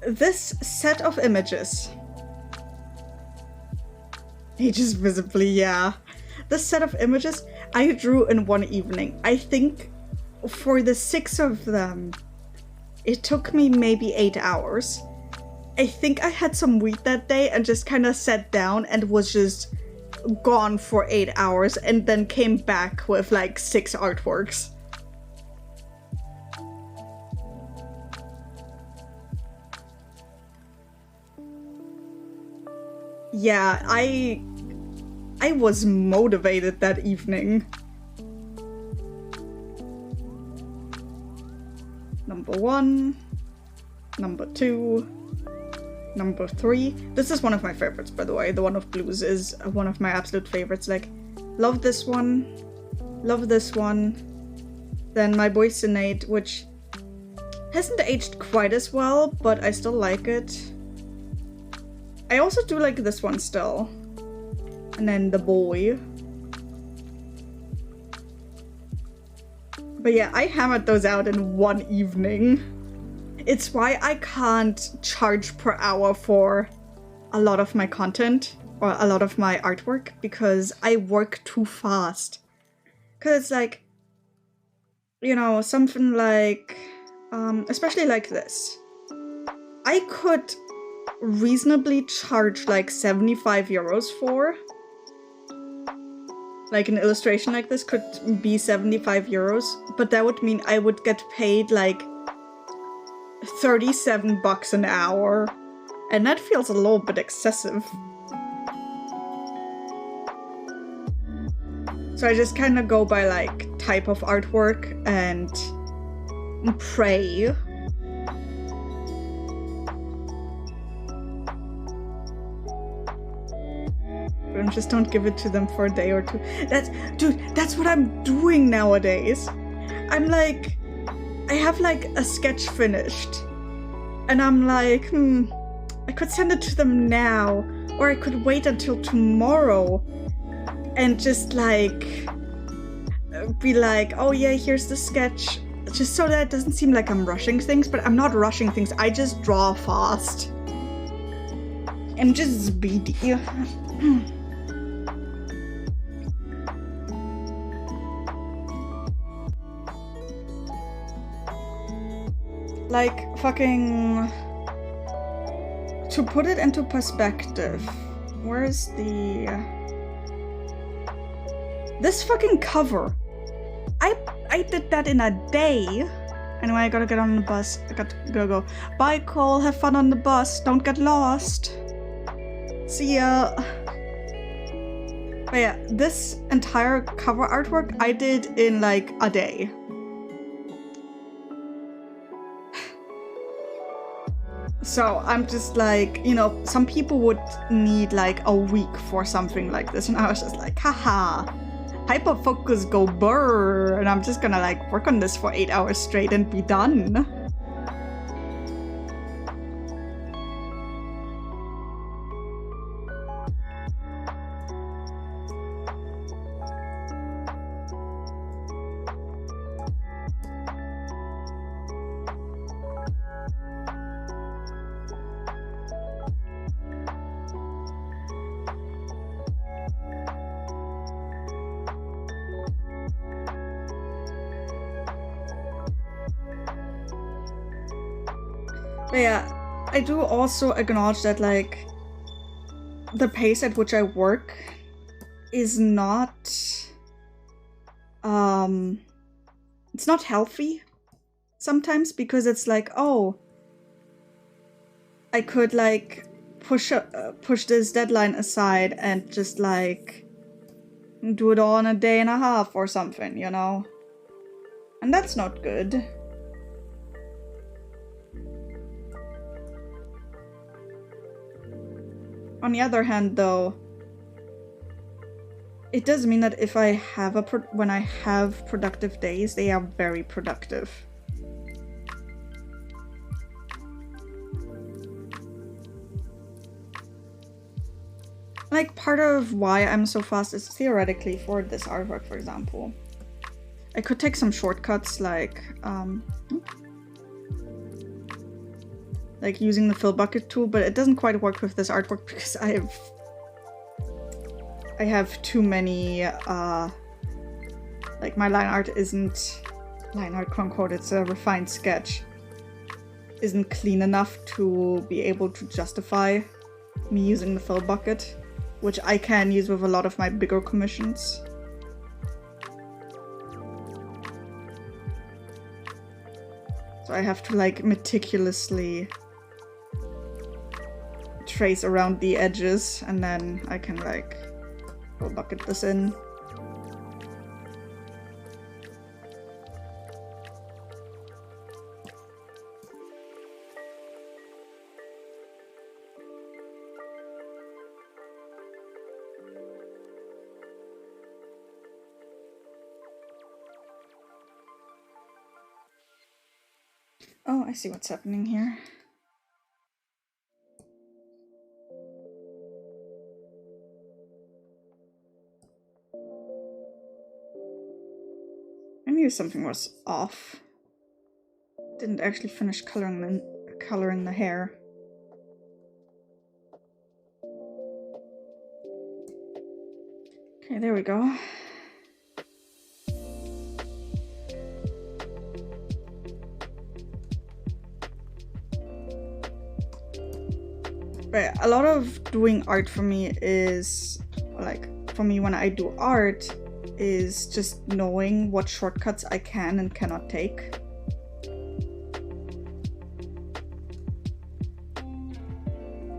2. This set of images. Ages visibly, yeah. This set of images I drew in one evening. I think for the 6 of them, it took me maybe 8 hours. I think I had some weed that day and just kind of sat down and was just gone for 8 hours and then came back with like 6 artworks. Yeah, I was motivated that evening. Number 1, number 2, number 3. This is one of my favorites, by the way. The one of blues is one of my absolute favorites. Like, love this one, love this one. Then My Boy Sinead, which hasn't aged quite as well, but I still like it. I also do like this one still. And then The Boy. But yeah, I hammered those out in one evening. It's why I can't charge per hour for a lot of my content or a lot of my artwork, because I work too fast. Because it's like, you know, something like, especially like this. I could reasonably charge like 75 euros for. Like an illustration like this could be 75 euros, but that would mean I would get paid like 37 bucks an hour, and that feels a little bit excessive. So I just kind of go by like type of artwork and pray. Just don't give it to them for a day or two. That's what I'm doing nowadays. I'm like, I have like a sketch finished, and I'm like, I could send it to them now, or I could wait until tomorrow and just like be like, oh yeah, here's the sketch, just so that it doesn't seem like I'm rushing things. But I'm not rushing things, I just draw fast. I'm just speedy. Like, fucking... To put it into perspective, where's the... This fucking cover! I did that in a day! Anyway, I gotta get on the bus. I gotta go. Bye, Cole. Have fun on the bus. Don't get lost. See ya. But yeah, this entire cover artwork I did in like a day. So I'm just like, you know, some people would need like a week for something like this, and I was just like, haha, hyperfocus go burr, and I'm just gonna like work on this for 8 hours straight and be done. But yeah, I do also acknowledge that like the pace at which I work is not it's not healthy sometimes, because it's like, oh, I could like push this deadline aside and just like do it all in a day and a half or something, you know? And that's not good. On the other hand, though, it does mean that if I have when I have productive days, they are very productive. Like, part of why I'm so fast is theoretically for this artwork, for example. I could take some shortcuts, like using the fill bucket tool, but it doesn't quite work with this artwork because I have too many, like my line art isn't line art, quote unquote, it's a refined sketch, isn't clean enough to be able to justify me using the fill bucket. which I can use with a lot of my bigger commissions. So I have to like meticulously trace around the edges, and then I can like go bucket this in. Oh, I see what's happening here. I knew something was off. Didn't actually finish coloring the hair. Okay, there we go. But a lot of doing art for me is, like, for me when I do art, is just knowing what shortcuts I can and cannot take.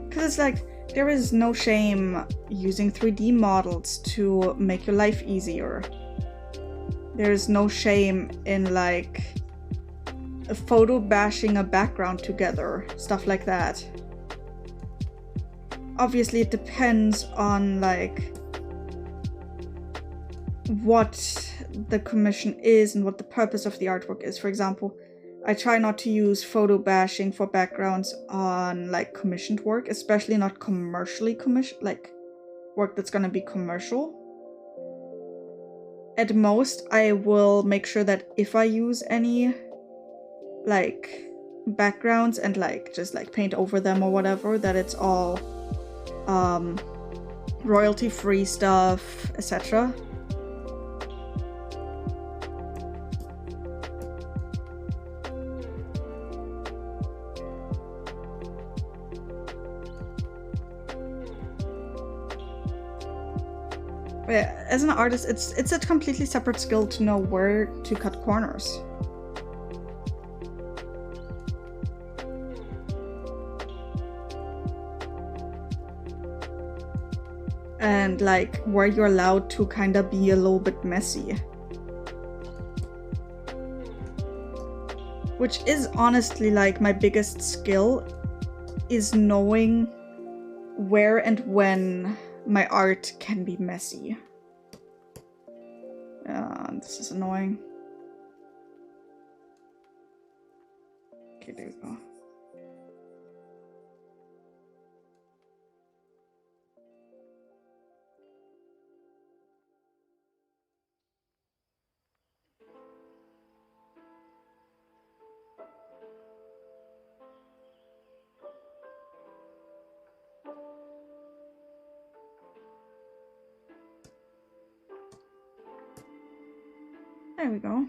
Because it's like, there is no shame using 3D models to make your life easier. There's no shame in like photo bashing a background together, stuff like that. Obviously it depends on like what the commission is and what the purpose of the artwork is. For example, I try not to use photo bashing for backgrounds on like commissioned work, especially not commercially commissioned, like work that's gonna be commercial. At most, I will make sure that if I use any like backgrounds and like just like paint over them or whatever, that it's all royalty-free stuff, etc. Yeah, as an artist, it's a completely separate skill to know where to cut corners. And like where you're allowed to kind of be a little bit messy. Which is honestly like my biggest skill, is knowing where and when my art can be messy. This is annoying. Okay, there we go. There we go.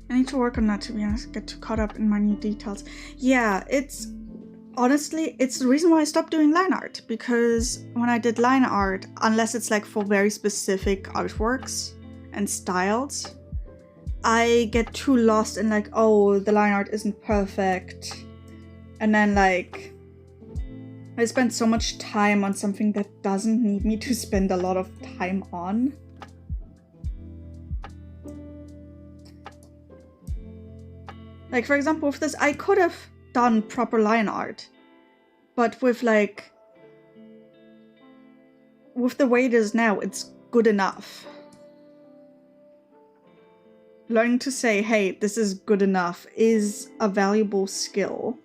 I need to work on that, to be honest, get too caught up in minute details. Yeah, it's honestly, it's the reason why I stopped doing line art, because when I did line art, unless it's like for very specific artworks and styles, I get too lost in like, oh, the line art isn't perfect. And then like, I spend so much time on something that doesn't need me to spend a lot of time on. Like, for example, with this, I could have done proper line art, but with like, with the way it is now, it's good enough. Learning to say, hey, this is good enough is a valuable skill.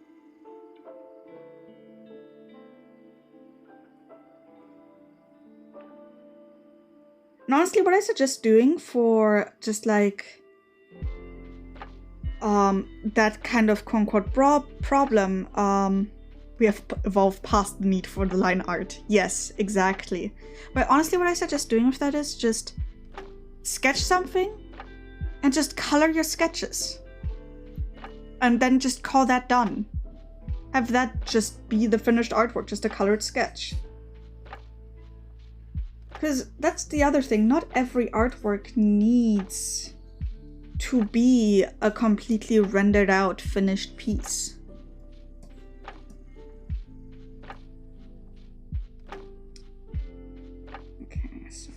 honestly, what I suggest doing for just like that kind of quote-unquote problem, we have evolved past the need for the line art. Yes, exactly. But honestly, what I suggest doing with that is just sketch something and just color your sketches. And then just call that done. Have that just be the finished artwork, just a colored sketch. Because that's the other thing, not every artwork needs to be a completely rendered out finished piece. Okay, so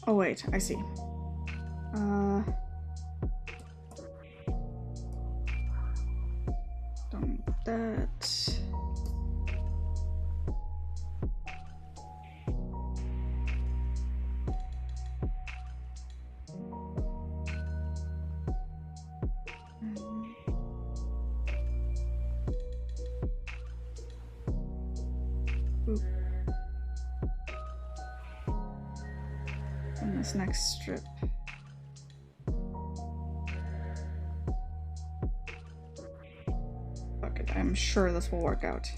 oh wait, I see. Don't need that. And this next strip. Fuck it, I'm sure this will work out.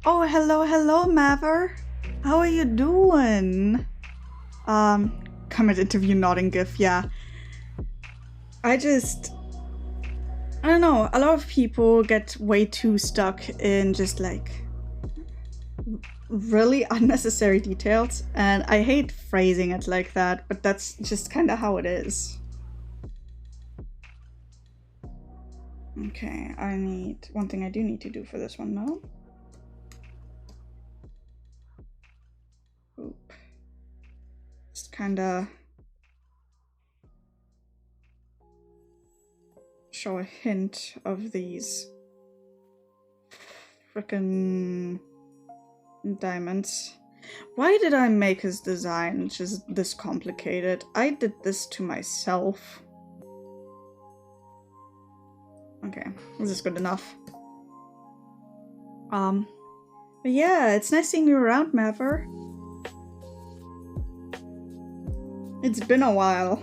Oh, hello, Maver. How are you doing? Comment interview nodding gif, yeah. I don't know, a lot of people get way too stuck in just like really unnecessary details, and I hate phrasing it like that, but that's just kind of how it is. Okay, I need one thing I do need to do for this one though. Oop. Just kinda show a hint of these frickin' diamonds. Why did I make his design just this complicated? I did this to myself. Okay, this is good enough. But yeah, it's nice seeing you around, Maver. It's been a while.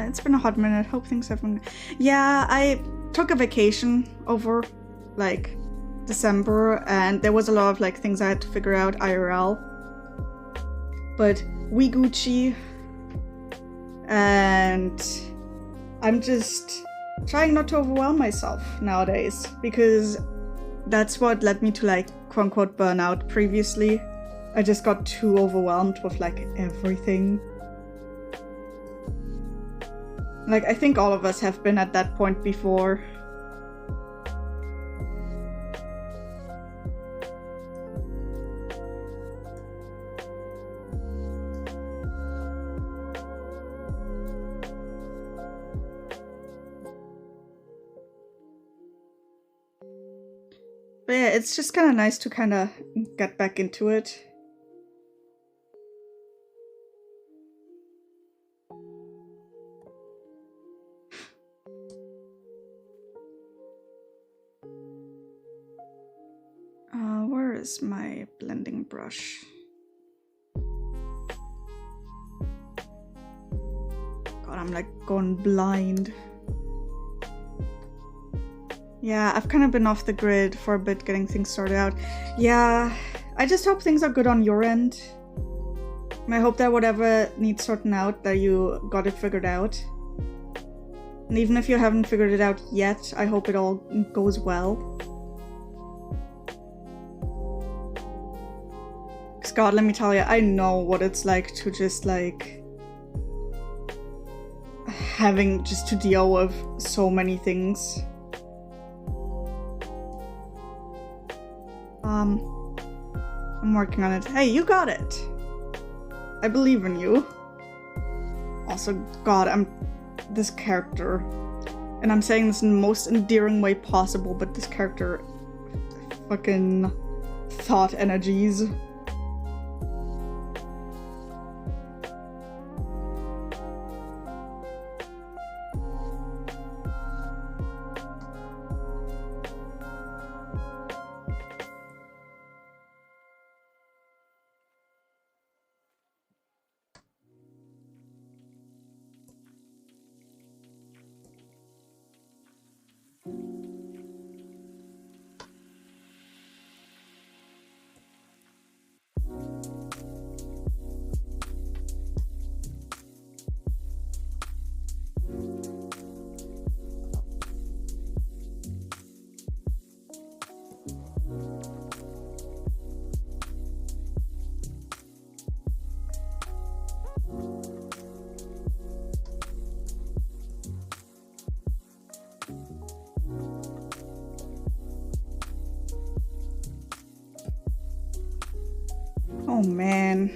It's been a hot minute. Hope things have been... Yeah, I took a vacation over, like, December, and there was a lot of, like, things I had to figure out IRL. But we Gucci, and I'm just trying not to overwhelm myself nowadays, because that's what led me to, like, quote-unquote burnout previously. I just got too overwhelmed with, like, everything. Like, I think all of us have been at that point before. But yeah, it's just kind of nice to kind of get back into it. Where is my blending brush? God, I'm like going blind. Yeah, I've kind of been off the grid for a bit getting things sorted out. Yeah, I just hope things are good on your end. And I hope that whatever needs sorting out, that you got it figured out. And even if you haven't figured it out yet, I hope it all goes well. Because God, let me tell you, I know what it's like to just like... having just to deal with so many things. I'm working on it. Hey, you got it! I believe in you. Also, God, this character, and I'm saying this in the most endearing way possible, but this character fucking thought energies. Oh man.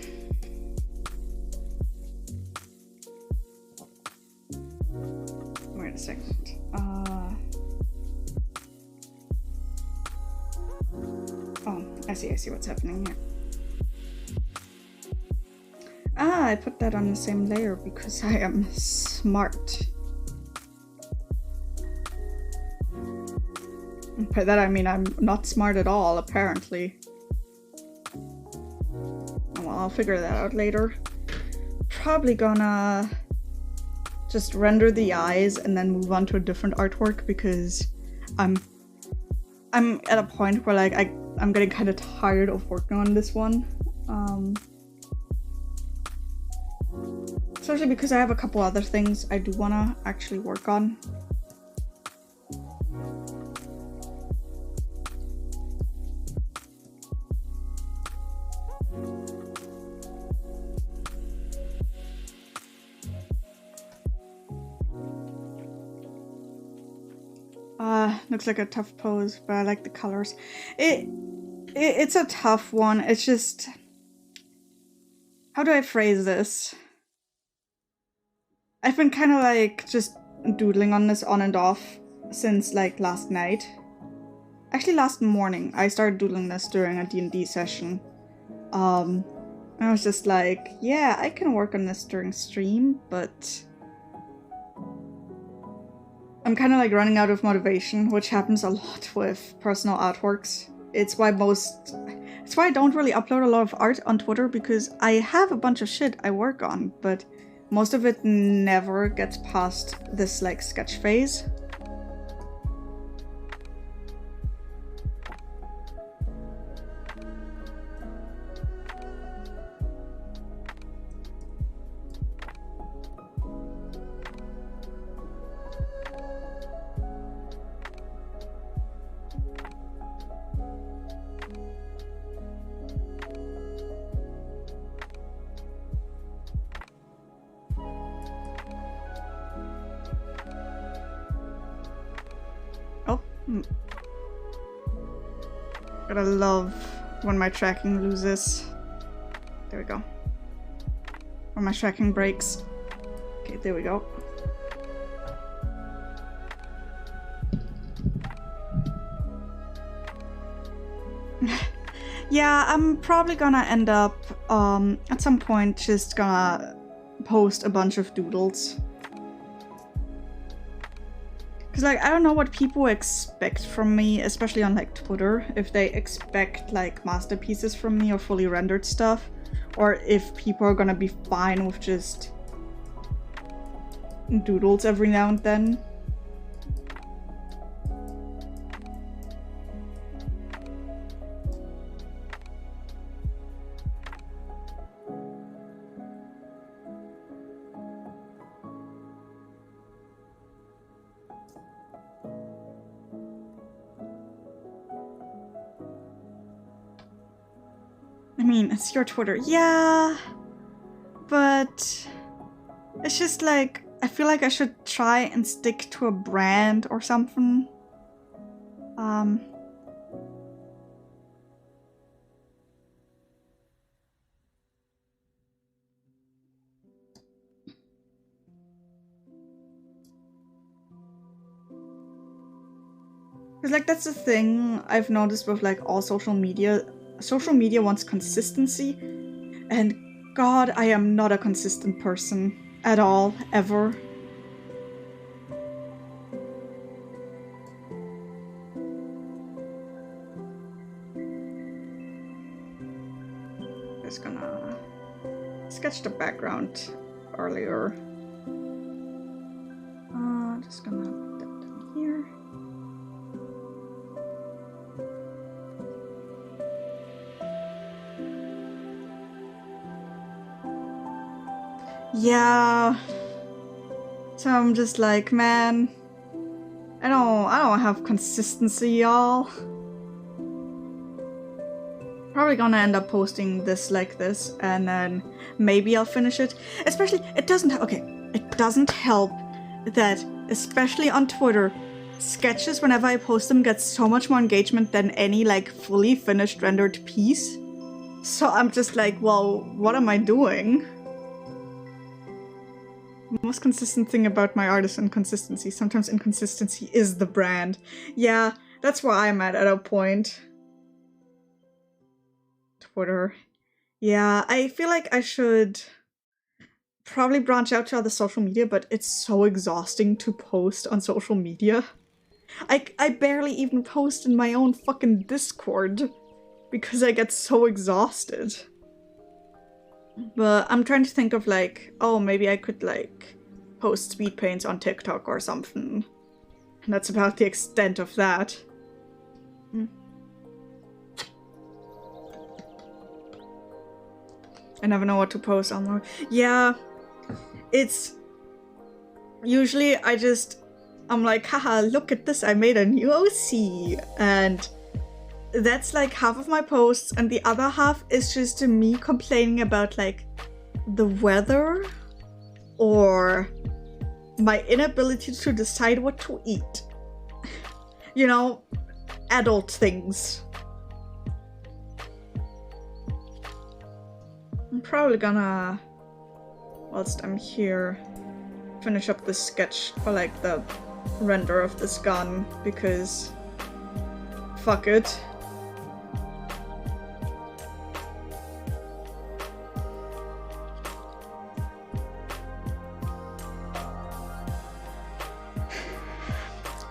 Wait a second. Oh, I see what's happening here. Ah, I put that on the same layer because I am smart. By that I mean I'm not smart at all, apparently. Well, I'll figure that out later. Probably gonna just render the eyes and then move on to a different artwork because I'm at a point where like I'm getting kind of tired of working on this one. Especially because I have a couple other things I do want to actually work on. Looks like a tough pose, but I like the colors. It's a tough one. It's just... How do I phrase this? I've been kind of like just doodling on this on and off since like last night. Actually last morning. I started doodling this during a D&D session. I was just like, yeah, I can work on this during stream, but... I'm kind of like running out of motivation, which happens a lot with personal artworks. It's why I don't really upload a lot of art on Twitter, because I have a bunch of shit I work on, but most of it never gets past this like sketch phase. Gotta love when my tracking loses. There we go. When my tracking breaks. Okay, there we go. Yeah, I'm probably gonna end up, at some point, just gonna post a bunch of doodles. Because, like, I don't know what people expect from me, especially on, like, Twitter. If they expect, like, masterpieces from me or fully rendered stuff. Or if people are gonna be fine with just doodles every now and then. I mean, it's your Twitter. Yeah, but it's just like, I feel like I should try and stick to a brand or something. Because, like, that's the thing I've noticed with, like, all social media. Social media wants consistency, and God, I am not a consistent person at all, ever. Just gonna sketch the background earlier. Just gonna put that down here. Yeah. So I'm just like, man, I don't have consistency, y'all. Probably gonna end up posting this like this, and then maybe I'll finish it. Especially, it doesn't help that, especially on Twitter, sketches, whenever I post them, get so much more engagement than any, like, fully finished rendered piece. So I'm just like, well, what am I doing? The most consistent thing about my art is inconsistency. Sometimes inconsistency is the brand. Yeah, that's where I'm at a point. Twitter. Yeah, I feel like I should probably branch out to other social media, but it's so exhausting to post on social media. I barely even post in my own fucking Discord because I get so exhausted. But I'm trying to think of, like, oh, maybe I could, like, post speed paints on TikTok or something. And that's about the extent of that. I never know what to post on there. Yeah, it's usually I'm like, haha, look at this, I made a new OC, and that's like half of my posts, and the other half is just me complaining about, like, the weather or my inability to decide what to eat. You know, adult things. I'm probably gonna, whilst I'm here, finish up the sketch for, like, the render of this gun, because fuck it.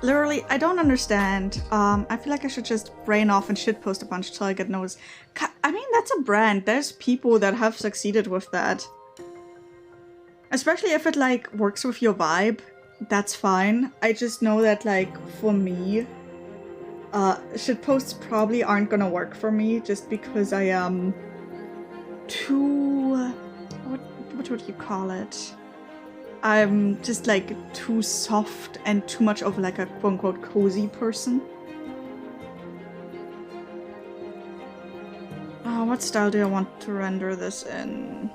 Literally, I don't understand. I feel like I should just brain off and shitpost a bunch till I get noticed. I mean, that's a brand. There's people that have succeeded with that. Especially if it, like, works with your vibe. That's fine. I just know that, like, for me, shitposts probably aren't gonna work for me just because I am too... What would you call it? I'm just, like, too soft and too much of, like, a quote-unquote cozy person. What style do I want to render this in?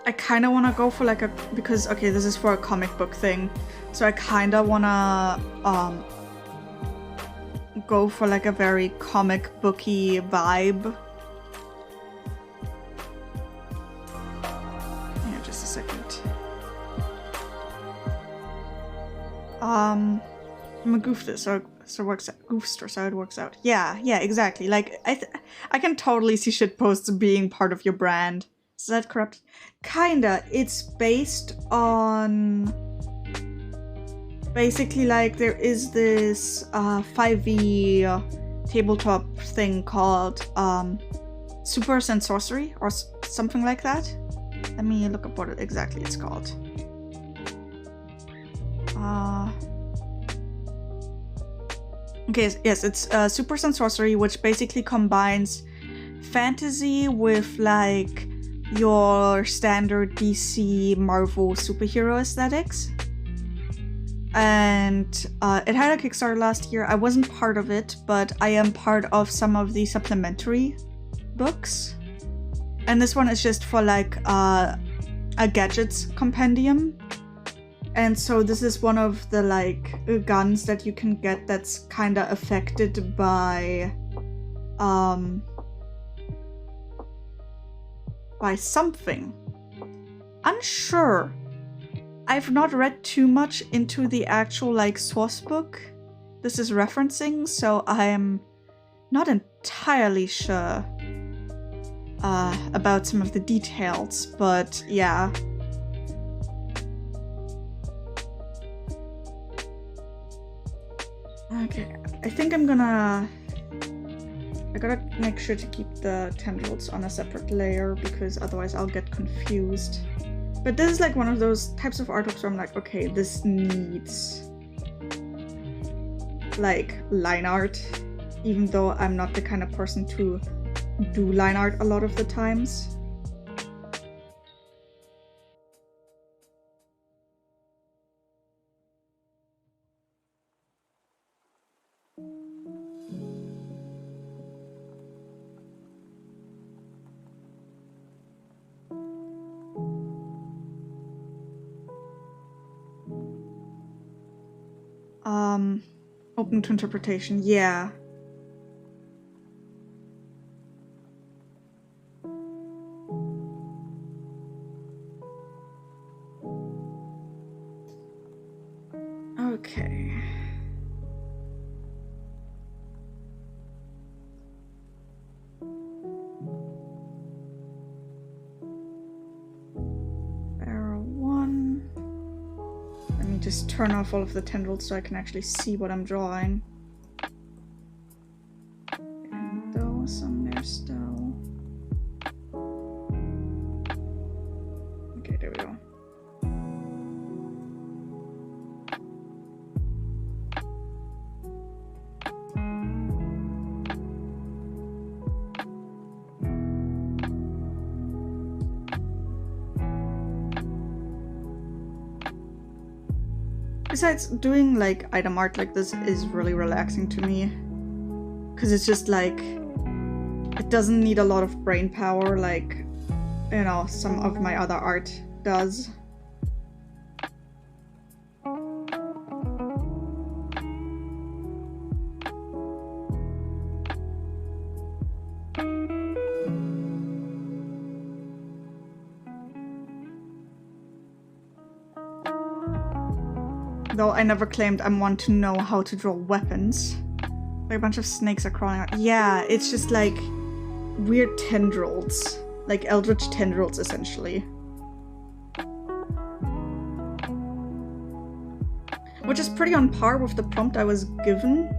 I kind of want to go for, like, because, okay, this is for a comic book thing, so I kind of want to, go for, like, a very comic booky vibe. Yeah, just a second. I'm a goofster, so it works out. Goofster, so it works out. Yeah, exactly. Like, I can totally see shitposts being part of your brand. Is that corrupt? Kinda. It's based on... Basically, like, there is this 5e tabletop thing called Supers and Sorcery, or something like that. Let me look up what exactly it's called. Okay, yes, it's Supers and Sorcery, which basically combines fantasy with, like, your standard DC Marvel superhero aesthetics. And it had a Kickstarter last year. I wasn't part of it, but I am part of some of the supplementary books. And this one is just for, like, a gadgets compendium. And so this is one of the, like, guns that you can get that's kind of affected by something. Unsure. I've not read too much into the actual, like, source book this is referencing, so I'm not entirely sure about some of the details, but yeah. Okay, I think I gotta make sure to keep the tendrils on a separate layer, because otherwise I'll get confused. But this is like one of those types of artworks where I'm like, okay, this needs like line art, even though I'm not the kind of person to do line art a lot of the times. Open to interpretation, yeah. Okay. Barrel 1. Let me just turn off all of the tendrils so I can actually see what I'm drawing. And those on there still. Okay, there we go. Besides, doing like item art like this is really relaxing to me, because it's just like, it doesn't need a lot of brain power like, you know, some of my other art does. Though I never claimed I'm one to know how to draw weapons. Like a bunch of snakes are crawling out. Yeah, it's just like weird tendrils. Like eldritch tendrils, essentially. Which is pretty on par with the prompt I was given.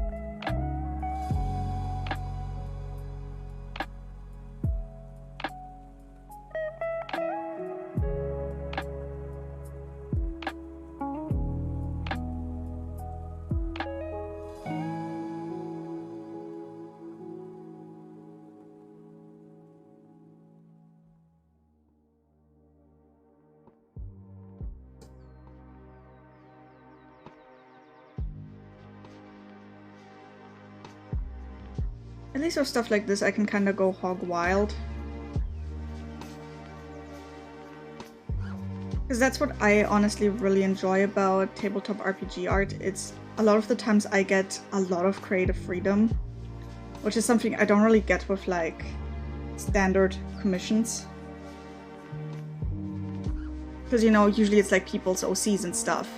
At least with stuff like this, I can kind of go hog wild. Because that's what I honestly really enjoy about tabletop RPG art. It's a lot of the times I get a lot of creative freedom, which is something I don't really get with like standard commissions. Because, you know, usually it's like people's OCs and stuff.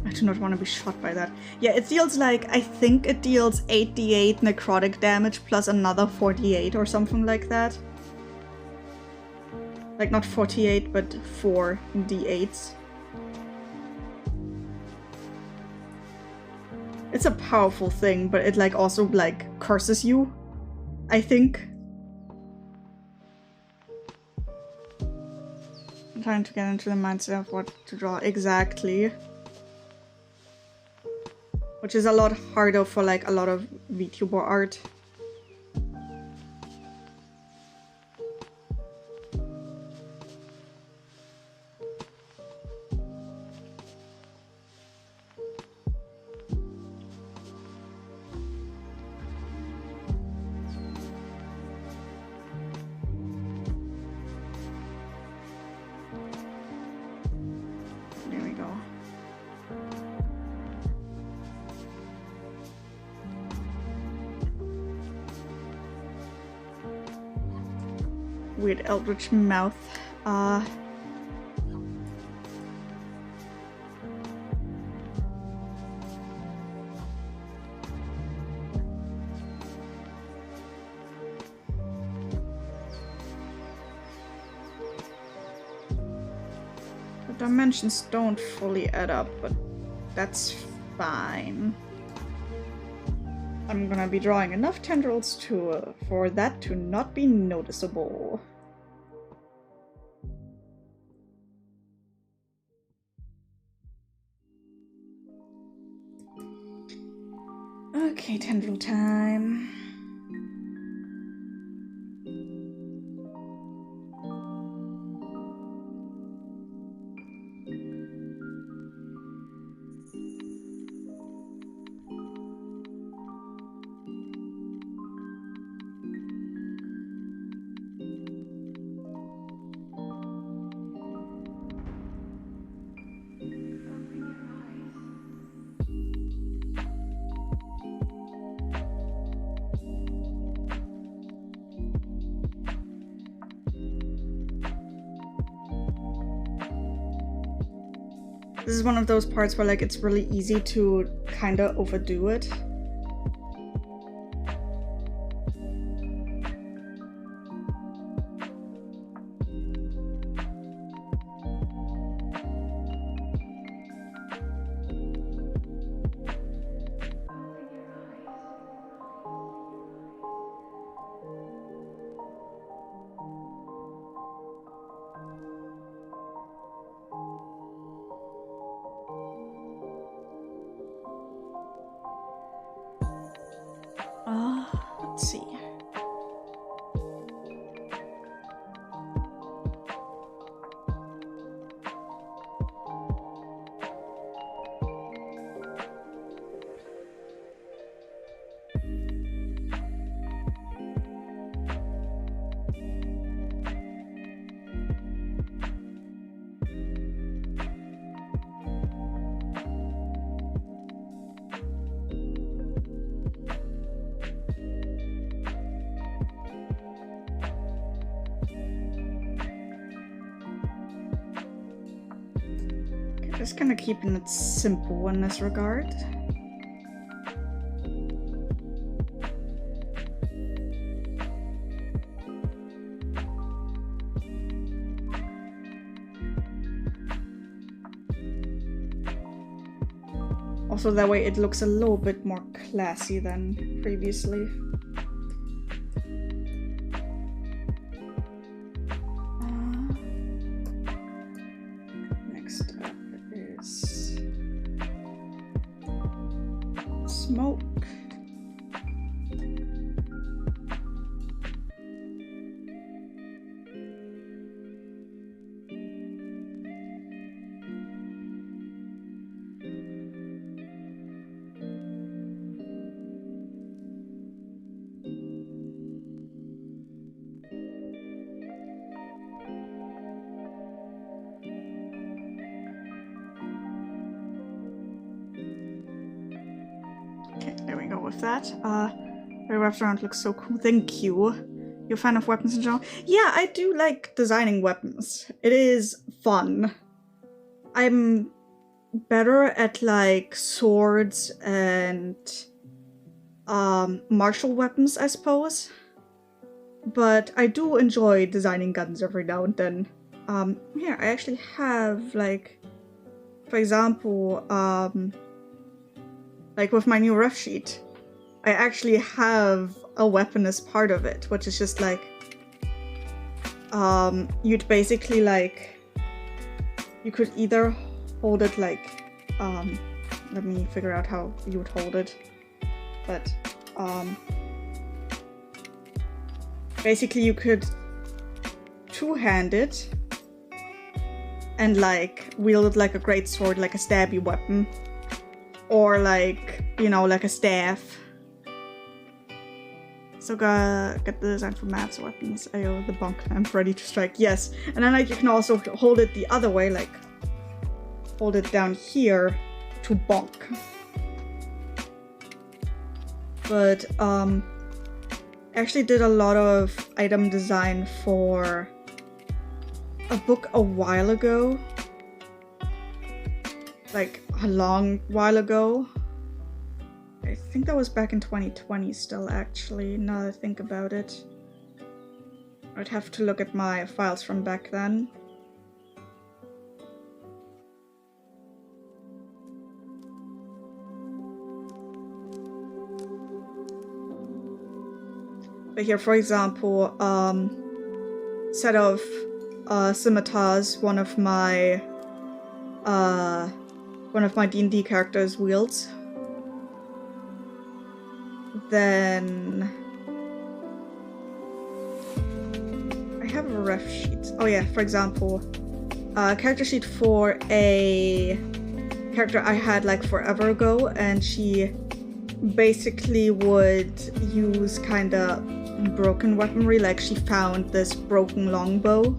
I do not want to be shot by that. Yeah, it deals like, I think it deals 8d8 necrotic damage plus another 48 or something like that. Like not 48, but 4 d8s. It's a powerful thing, but it like also like curses you, I think. I'm trying to get into the mindset of what to draw exactly. Which is a lot harder for like a lot of VTuber art. There we go. Weird eldritch mouth. The dimensions don't fully add up, but that's fine. I'm gonna be drawing enough tendrils to for that to not be noticeable. Okay, tendril time. This is one of those parts where like it's really easy to kinda overdo it. Let's see. Just kind of keeping it simple in this regard. Also, that way it looks a little bit more classy than previously. Next up is smoke. Okay, there we go with that. The wrapped around looks so cool. Thank you. You're a fan of weapons in general? Yeah, I do like designing weapons. It is fun. I'm better at like swords and martial weapons, I suppose. But I do enjoy designing guns every now and then. Here, I actually have, like, for example, like with my new ref sheet, I actually have a weapon as part of it, which is just like, you'd basically like, you could either hold it like, let me figure out how you would hold it, but, basically you could two-hand it and like wield it like a great sword, like a stabby weapon, or like, you know, like a staff. So get the design for maths weapons. Ayo, the bonk, I'm ready to strike. Yes, and then like you can also hold it the other way, like hold it down here to bonk. But I actually did a lot of item design for a book a while ago, like a long while ago. I think that was back in 2020 still, actually, now that I think about it. I'd have to look at my files from back then. But here, for example, set of scimitars, one of my D&D characters wields. Then I have a ref sheet. Oh yeah, for example, a character sheet for a character I had like forever ago, and she basically would use kinda broken weaponry. Like she found this broken longbow,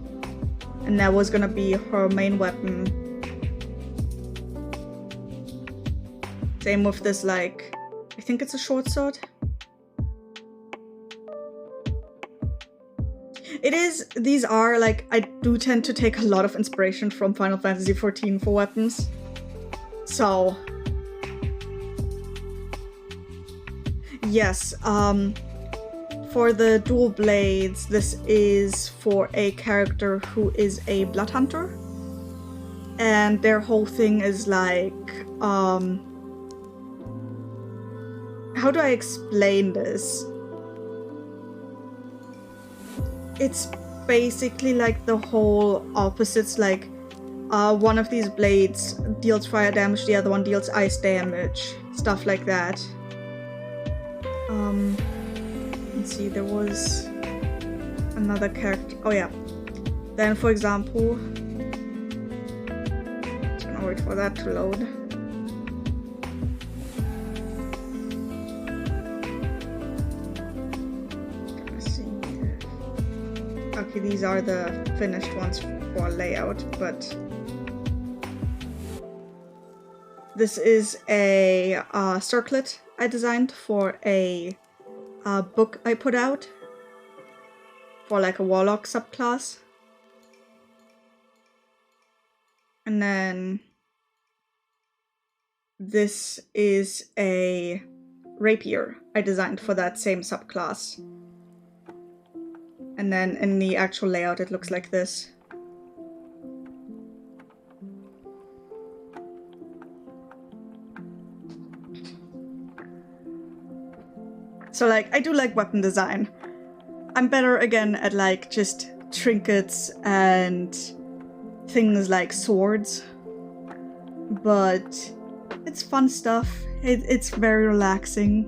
and that was gonna be her main weapon. Same with this, like, I think it's a short sword. It is, these are, like, I do tend to take a lot of inspiration from Final Fantasy XIV for weapons. So, yes, for the dual blades, this is for a character who is a blood hunter. And their whole thing is like, how do I explain this? It's basically like the whole opposites, like one of these blades deals fire damage, the other one deals ice damage, stuff like that. Let's see, there was another character. Oh yeah. Then for example, just gonna wait for that to load. Okay, these are the finished ones for layout, but this is a circlet I designed for a book I put out for like a warlock subclass. And then this is a rapier I designed for that same subclass. And then in the actual layout, it looks like this. So like, I do like weapon design. I'm better again at like just trinkets and things like swords. But it's fun stuff. It's very relaxing.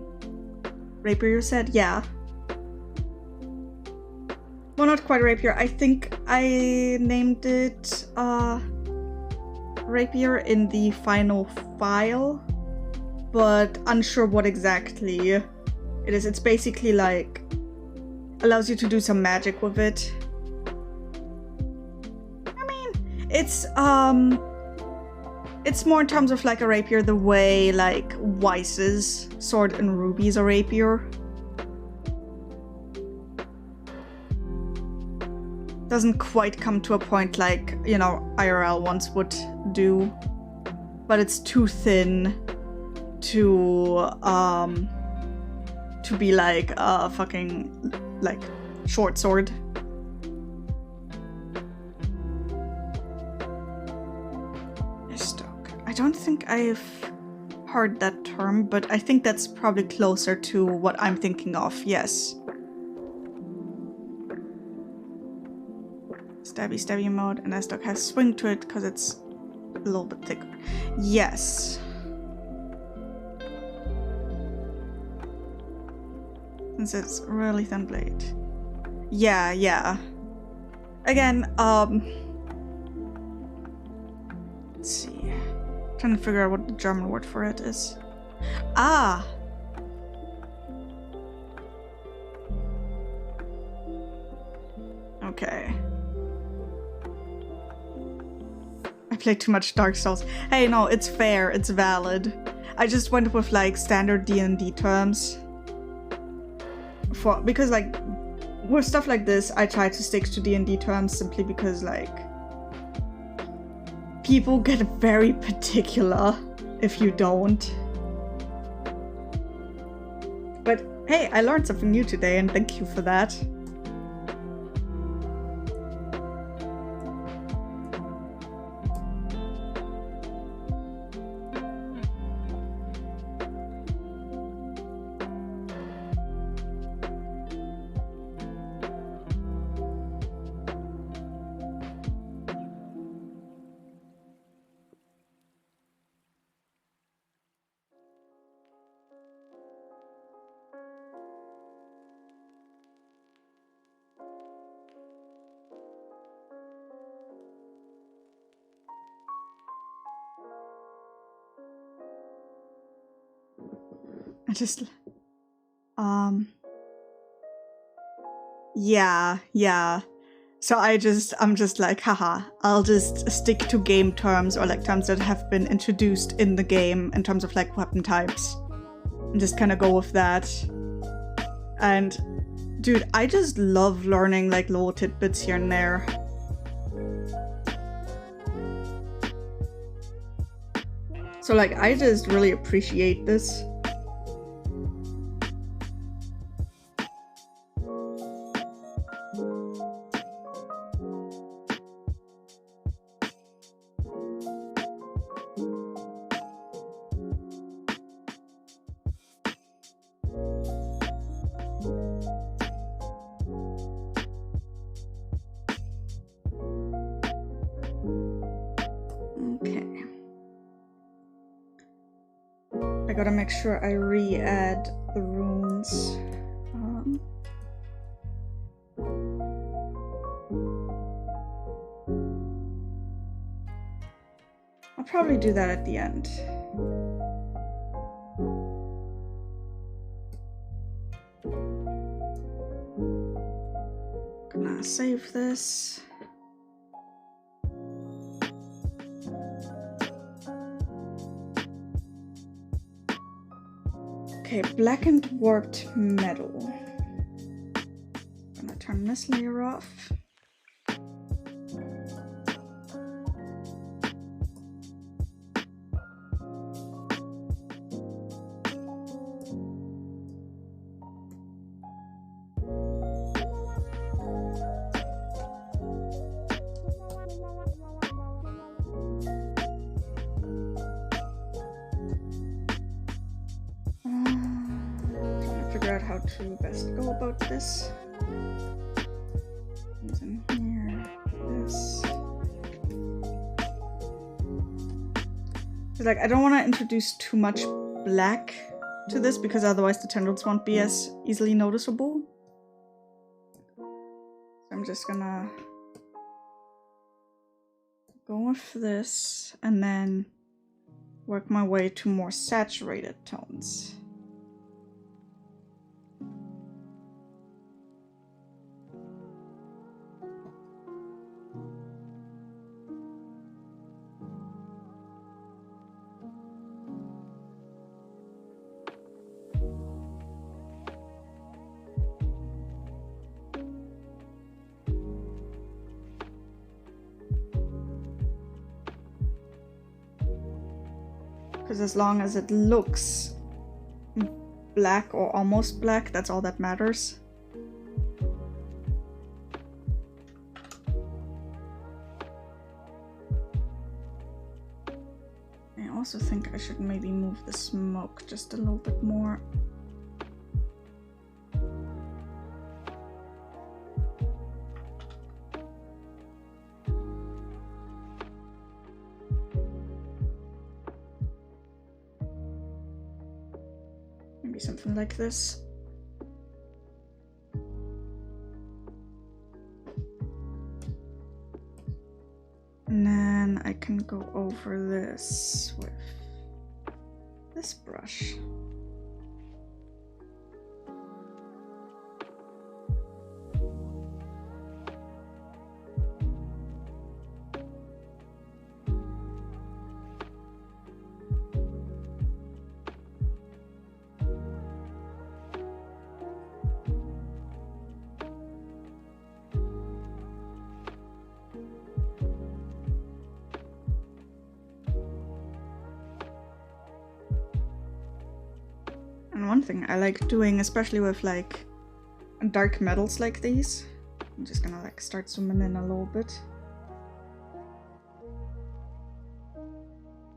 Rapier said, yeah. Well, not quite rapier. I think I named it rapier in the final file, but unsure what exactly it is. It's basically like allows you to do some magic with it. I mean, it's more in terms of like a rapier the way like Weiss's sword and ruby's a rapier. Doesn't quite come to a point like, you know, IRL ones would do. but it's too thin to be like a fucking like short sword. I don't think I've heard that term, but I think that's probably closer to what I'm thinking of, yes. Stabby mode, and Estoc has swing to it because it's a little bit thicker. Yes. Since it's a really thin blade. Yeah. Again, let's see. Trying to figure out what the German word for it is. Ah! Okay. I played too much Dark Souls. Hey, no, it's fair, it's valid. I just went with like standard D&D terms. Because like, with stuff like this, I try to stick to D&D terms simply because like, people get very particular if you don't. But hey, I learned something new today and thank you for that. I just, yeah. So I'm just like, haha, I'll just stick to game terms or like terms that have been introduced in the game in terms of like weapon types. And just kind of go with that. And dude, I just love learning like little tidbits here and there. So like, I just really appreciate this. I gotta make sure I re-add the runes. I'll probably do that at the end. Gonna save this. Okay, blackened warped metal. Gonna turn this layer off. Figure out how to best go about this. What's in here? This. Like, I don't want to introduce too much black to this because otherwise the tendrils won't be as easily noticeable. So I'm just gonna go with this and then work my way to more saturated tones. Because as long as it looks black or almost black, that's all that matters. I also think I should maybe move the smoke just a little bit more. Maybe something like this. And then I can go over this with this brush. And one thing I like doing, especially with like dark metals like these, I'm just gonna like start zooming in a little bit.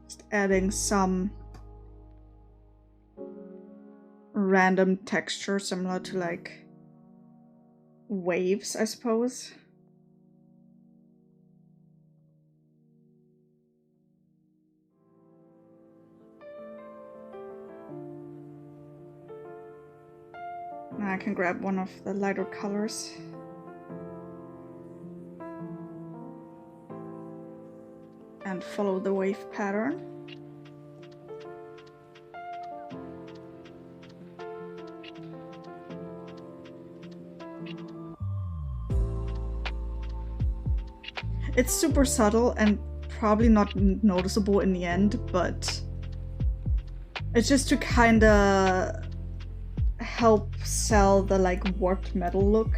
Just adding some random texture similar to like waves, I suppose. Now I can grab one of the lighter colors. And follow the wave pattern. It's super subtle and probably not noticeable in the end, but it's just to kinda help sell the like warped metal look.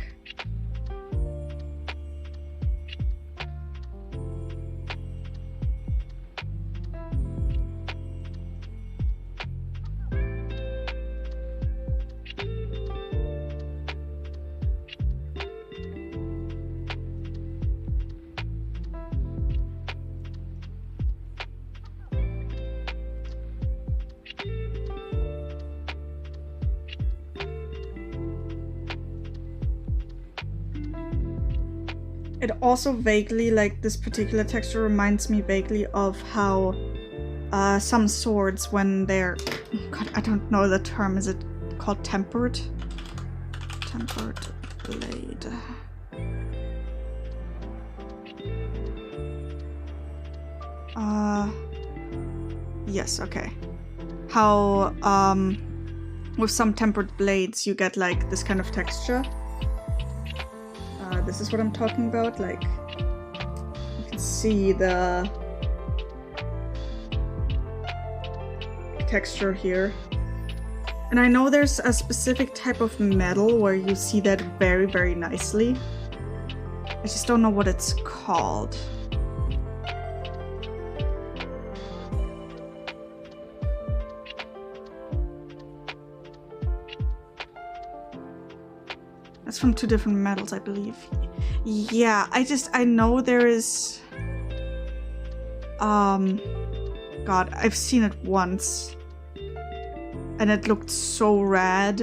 It also vaguely, like this particular texture reminds me vaguely of how some swords, when they're, God, I don't know the term, is it called tempered? Tempered blade. Yes, okay. How, with some tempered blades you get like this kind of texture. This is what I'm talking about, like, you can see the texture here. And I know there's a specific type of metal where you see that very, very nicely. I just don't know what it's called. That's from two different metals, I believe. Yeah, I know there is... God, I've seen it once. And it looked so rad.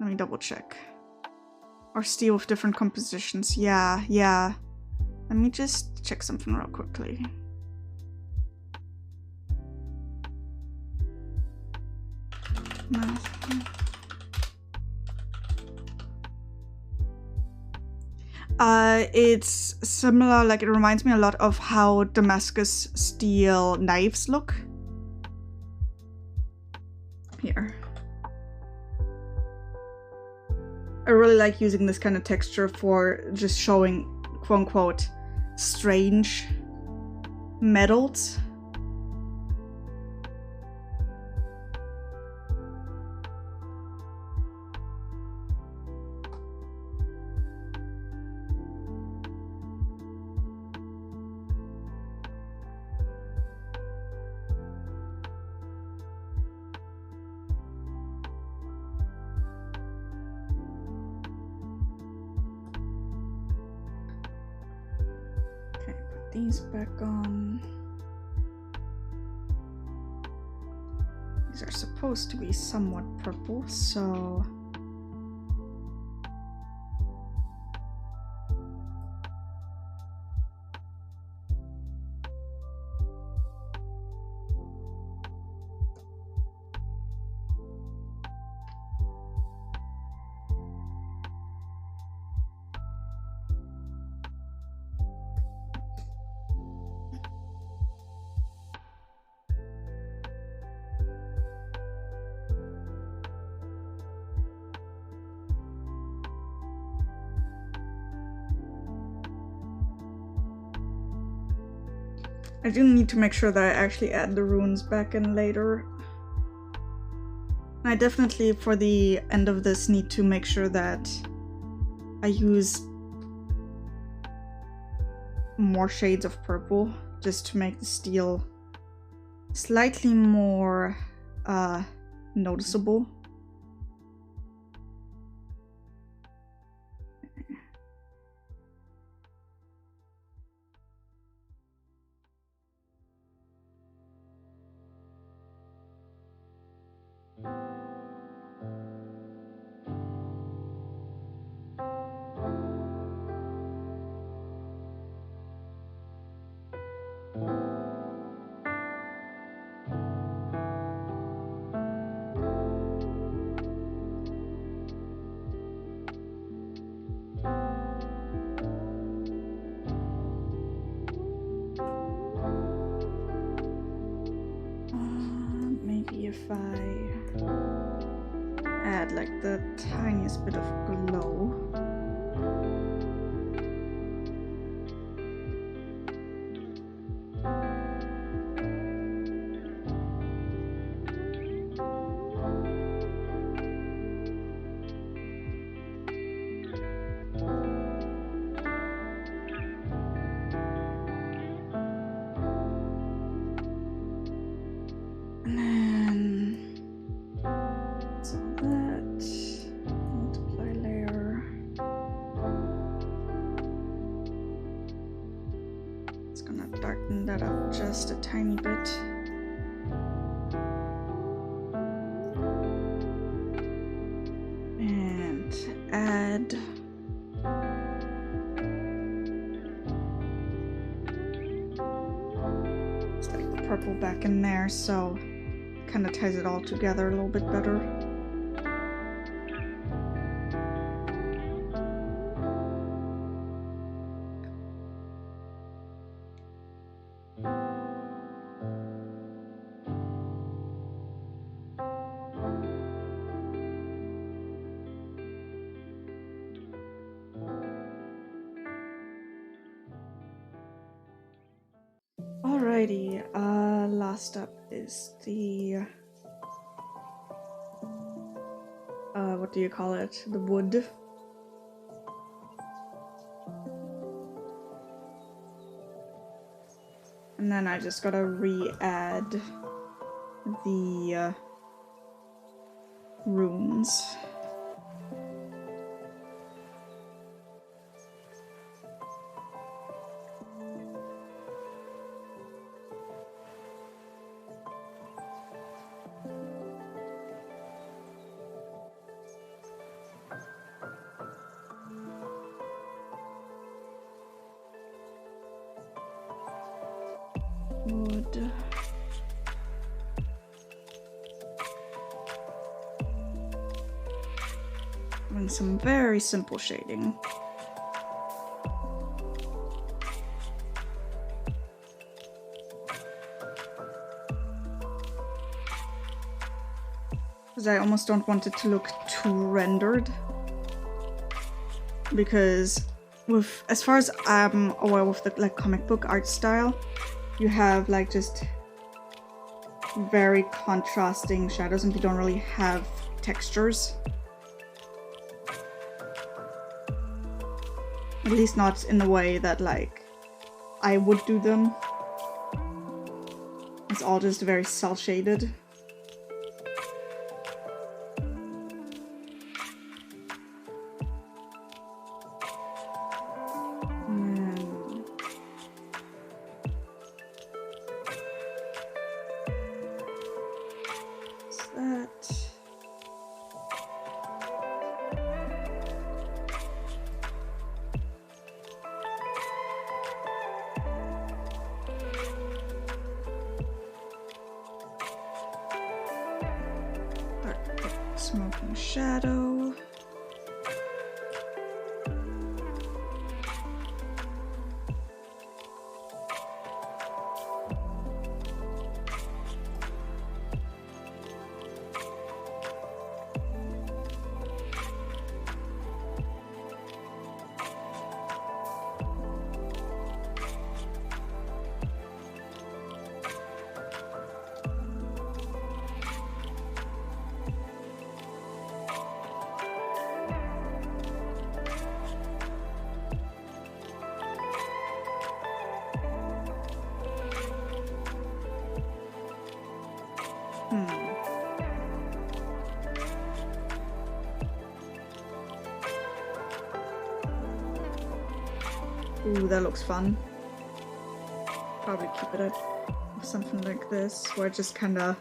Let me double check. Or steel with different compositions. Yeah. Let me just check something real quickly. It's similar, like it reminds me a lot of how Damascus steel knives look. Here. I really like using this kind of texture for just showing, quote unquote, strange metals. these back on. These are supposed to be somewhat purple, so I do need to make sure that I actually add the runes back in later. I definitely, for the end of this, need to make sure that I use more shades of purple, just to make the steel slightly more noticeable. Maybe if I add like the tiniest bit of glow. That up just a tiny bit. And add just like the purple back in there, so it kind of ties it all together a little bit better. Alrighty, last up is the what do you call it? The wood. And then I just gotta re-add the runes. Wood. Doing some very simple shading. Because I almost don't want it to look too rendered. Because with, as far as I'm aware with the like comic book art style, you have like just very contrasting shadows and you don't really have textures. At least not in the way that like I would do them. It's all just very cel-shaded. Smoking shadow. Ooh, that looks fun. Probably keep it at something like this, where it just kinda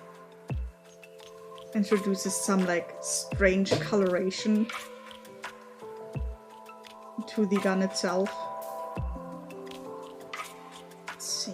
introduces some like strange coloration to the gun itself. Let's see.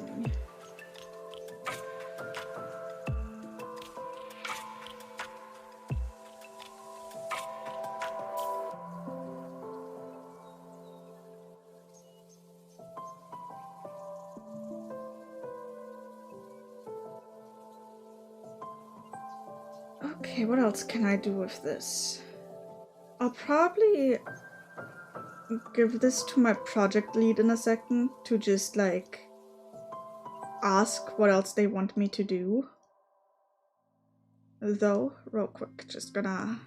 Okay, what else can I do with this? I'll probably give this to my project lead in a second to just like ask what else they want me to do. Though, real quick, just gonna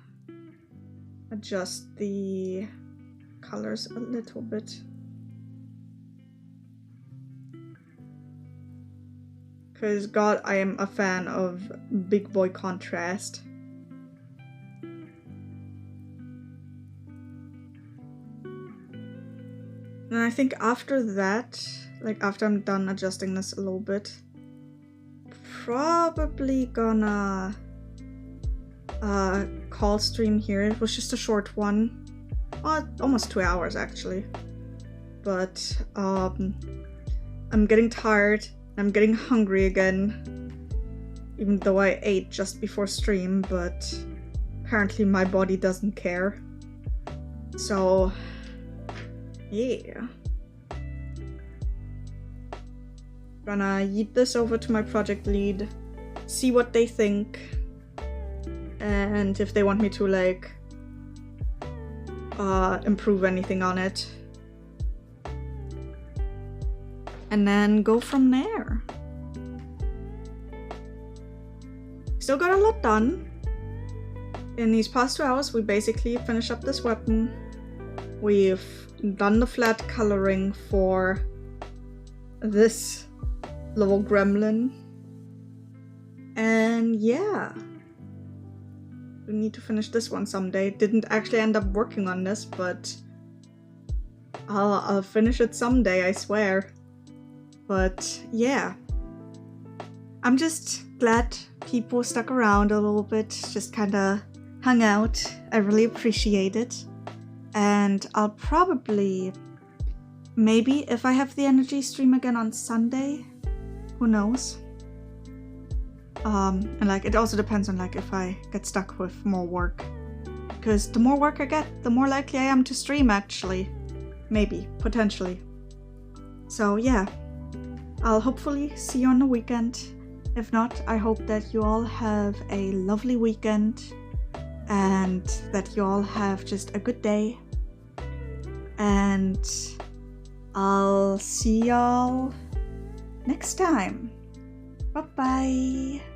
adjust the colors a little bit. Because God, I am a fan of big boy contrast. And I think after that, like after I'm done adjusting this a little bit, probably gonna call stream here. It was just a short one. Almost 2 hours actually. But I'm getting tired. I'm getting hungry again, even though I ate just before stream, but apparently my body doesn't care. So, yeah. Gonna yeet this over to my project lead, see what they think, and if they want me to like improve anything on it. And then go from there. Still got a lot done. In these past 2 hours, we basically finished up this weapon. We've done the flat coloring for this little gremlin. And yeah. We need to finish this one someday. Didn't actually end up working on this, but I'll finish it someday, I swear. But yeah, I'm just glad people stuck around a little bit, just kinda hung out. I really appreciate it. And I'll probably, maybe if I have the energy, stream again on Sunday. Who knows? And like, it also depends on like if I get stuck with more work. Because the more work I get, the more likely I am to stream actually. Maybe, potentially. So yeah. I'll hopefully see you on the weekend. If not, I hope that you all have a lovely weekend and that you all have just a good day. And I'll see y'all next time. Bye-bye.